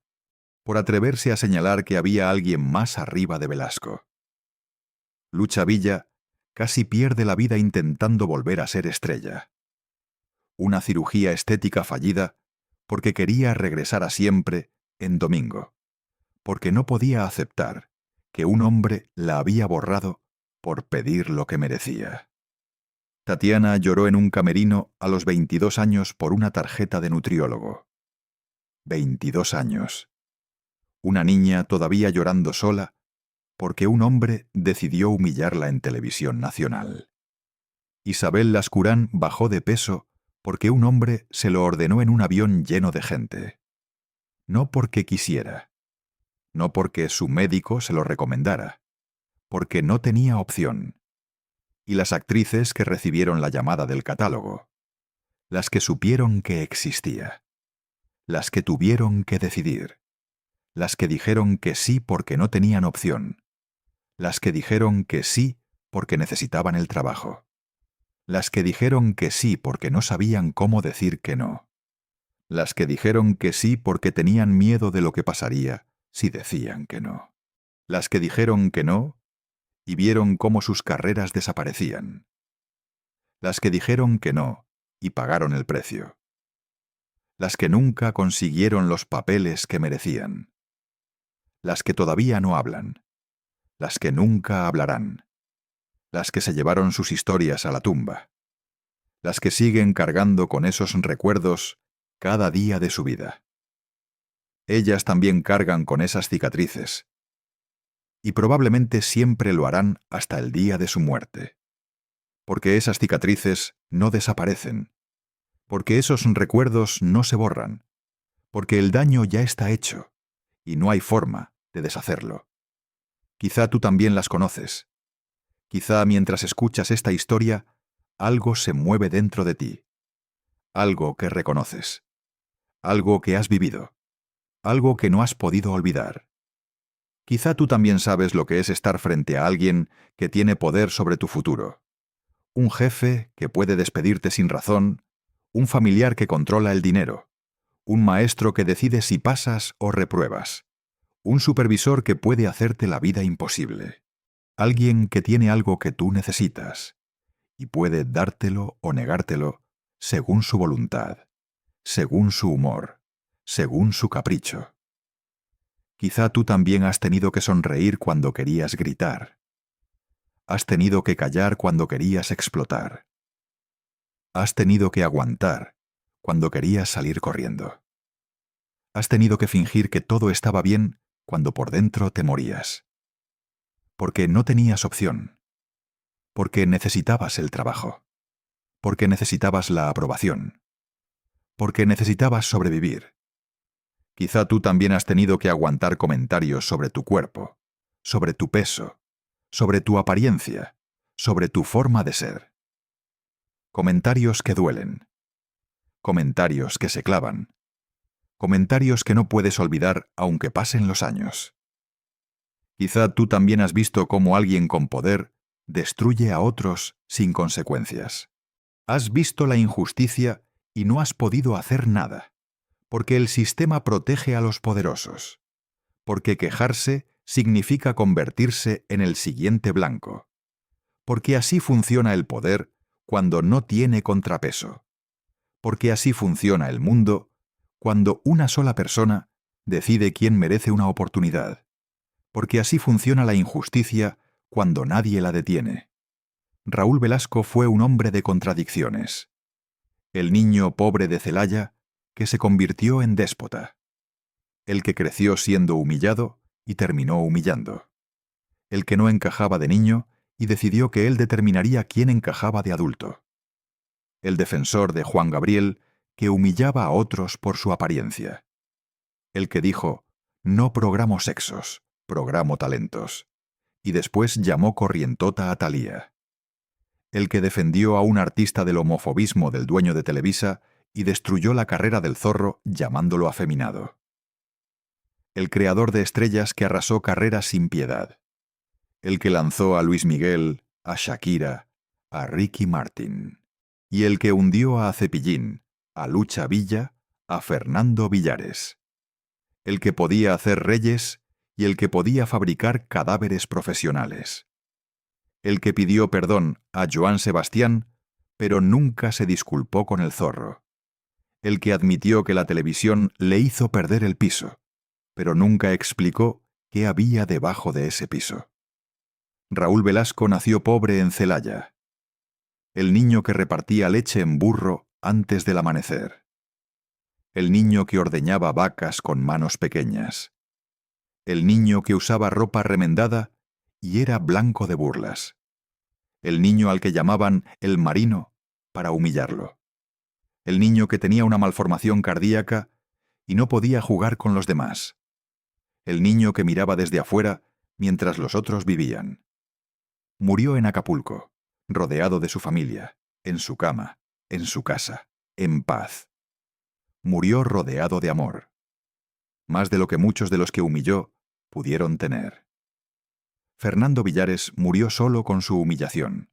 por atreverse a señalar que había alguien más arriba de Velasco. Lucha Villa casi pierde la vida intentando volver a ser estrella. Una cirugía estética fallida porque quería regresar a siempre en domingo, porque no podía aceptar que un hombre la había borrado por pedir lo que merecía. Tatiana lloró en un camerino a los 22 años por una tarjeta de nutriólogo. 22 años. Una niña todavía llorando sola porque un hombre decidió humillarla en televisión nacional. Isabel Lascurán bajó de peso porque un hombre se lo ordenó en un avión lleno de gente. No porque quisiera. No porque su médico se lo recomendara. Porque no tenía opción. Y las actrices que recibieron la llamada del catálogo. Las que supieron que existía. Las que tuvieron que decidir. Las que dijeron que sí porque no tenían opción. Las que dijeron que sí porque necesitaban el trabajo. Las que dijeron que sí porque no sabían cómo decir que no. Las que dijeron que sí porque tenían miedo de lo que pasaría si decían que no. Las que dijeron que no y vieron cómo sus carreras desaparecían. Las que dijeron que no y pagaron el precio. Las que nunca consiguieron los papeles que merecían. Las que todavía no hablan. Las que nunca hablarán. Las que se llevaron sus historias a la tumba. Las que siguen cargando con esos recuerdos cada día de su vida. Ellas también cargan con esas cicatrices. Y probablemente siempre lo harán hasta el día de su muerte. Porque esas cicatrices no desaparecen. Porque esos recuerdos no se borran. Porque el daño ya está hecho. Y no hay forma de deshacerlo. Quizá tú también las conoces. Quizá mientras escuchas esta historia, algo se mueve dentro de ti. Algo que reconoces. Algo que has vivido. Algo que no has podido olvidar. Quizá tú también sabes lo que es estar frente a alguien que tiene poder sobre tu futuro. un jefe que puede despedirte sin razón, un familiar que controla el dinero, un maestro que decide si pasas o repruebas, un supervisor que puede hacerte la vida imposible, alguien que tiene algo que tú necesitas y puede dártelo o negártelo según su voluntad, según su humor, según su capricho. Quizá tú también has tenido que sonreír cuando querías gritar. Has tenido que callar cuando querías explotar. Has tenido que aguantar cuando querías salir corriendo. Has tenido que fingir que todo estaba bien cuando por dentro te morías. Porque no tenías opción. Porque necesitabas el trabajo. Porque necesitabas la aprobación. Porque necesitabas sobrevivir. Quizá tú también has tenido que aguantar comentarios sobre tu cuerpo, sobre tu peso, sobre tu apariencia, sobre tu forma de ser. Comentarios que duelen. Comentarios que se clavan. Comentarios que no puedes olvidar aunque pasen los años. Quizá tú también has visto cómo alguien con poder destruye a otros sin consecuencias. Has visto la injusticia y no has podido hacer nada, porque el sistema protege a los poderosos, porque quejarse significa convertirse en el siguiente blanco, porque así funciona el poder cuando no tiene contrapeso, porque así funciona el mundo cuando una sola persona decide quién merece una oportunidad, porque así funciona la injusticia cuando nadie la detiene. Raúl Velasco fue un hombre de contradicciones. El niño pobre de Celaya que se convirtió en déspota. El que creció siendo humillado y terminó humillando. El que no encajaba de niño y decidió que él determinaría quién encajaba de adulto. El defensor de Juan Gabriel que humillaba a otros por su apariencia. El que dijo, no programo sexos, programo talentos. Y después llamó corrientota a Thalía. El que defendió a un artista del homofobismo del dueño de Televisa y destruyó la carrera del Zorro llamándolo afeminado. El creador de estrellas que arrasó carreras sin piedad. El que lanzó a Luis Miguel, a Shakira, a Ricky Martin. Y el que hundió a Cepillín, a Lucha Villa, a Fernando Villares. El que podía hacer reyes y el que podía fabricar cadáveres profesionales. El que pidió perdón a Joan Sebastián, pero nunca se disculpó con el Zorro. El que admitió que la televisión le hizo perder el piso, pero nunca explicó qué había debajo de ese piso. Raúl Velasco nació pobre en Celaya. El niño que repartía leche en burro antes del amanecer. El niño que ordeñaba vacas con manos pequeñas. El niño que usaba ropa remendada y era blanco de burlas. El niño al que llamaban el marino para humillarlo. El niño que tenía una malformación cardíaca y no podía jugar con los demás. El niño que miraba desde afuera mientras los otros vivían. Murió en Acapulco, rodeado de su familia, en su cama, en su casa, en paz. Murió rodeado de amor. Más de lo que muchos de los que humilló pudieron tener. Fernando Villares murió solo con su humillación.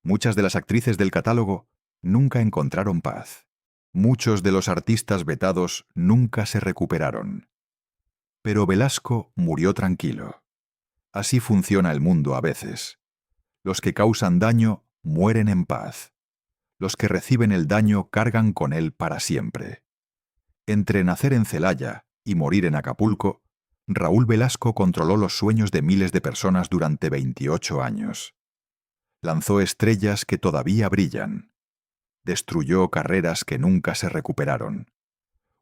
Muchas de las actrices del catálogo nunca encontraron paz. Muchos de los artistas vetados nunca se recuperaron. Pero Velasco murió tranquilo. Así funciona el mundo a veces. Los que causan daño mueren en paz. Los que reciben el daño cargan con él para siempre. Entre nacer en Celaya y morir en Acapulco, Raúl Velasco controló los sueños de miles de personas durante 28 años. Lanzó estrellas que todavía brillan. Destruyó carreras que nunca se recuperaron.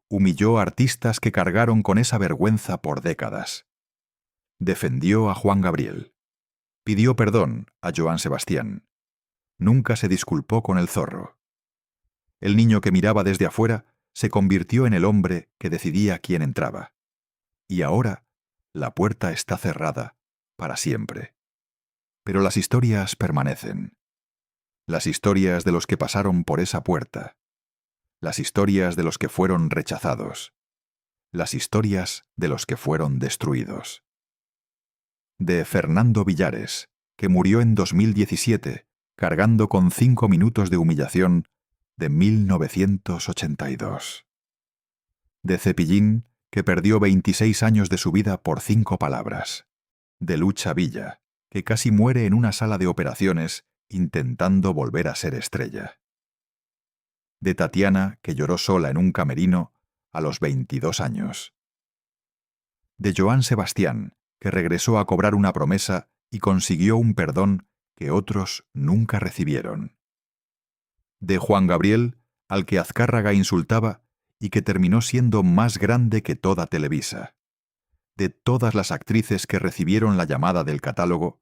Humilló artistas que cargaron con esa vergüenza por décadas. Defendió a Juan Gabriel. Pidió perdón a Joan Sebastián. Nunca se disculpó con el Zorro. El niño que miraba desde afuera se convirtió en el hombre que decidía quién entraba. Y ahora la puerta está cerrada para siempre. Pero las historias permanecen. Las historias de los que pasaron por esa puerta. Las historias de los que fueron rechazados. Las historias de los que fueron destruidos. De Fernando Villares, que murió en 2017, cargando con 5 minutos de humillación de 1982. De Cepillín, que perdió 26 años de su vida por 5 palabras. De Lucha Villa, que casi muere en una sala de operaciones intentando volver a ser estrella. De Tatiana, que lloró sola en un camerino a los 22 años. De Joan Sebastián, que regresó a cobrar una promesa y consiguió un perdón que otros nunca recibieron. De Juan Gabriel, al que Azcárraga insultaba y que terminó siendo más grande que toda Televisa. De todas las actrices que recibieron la llamada del catálogo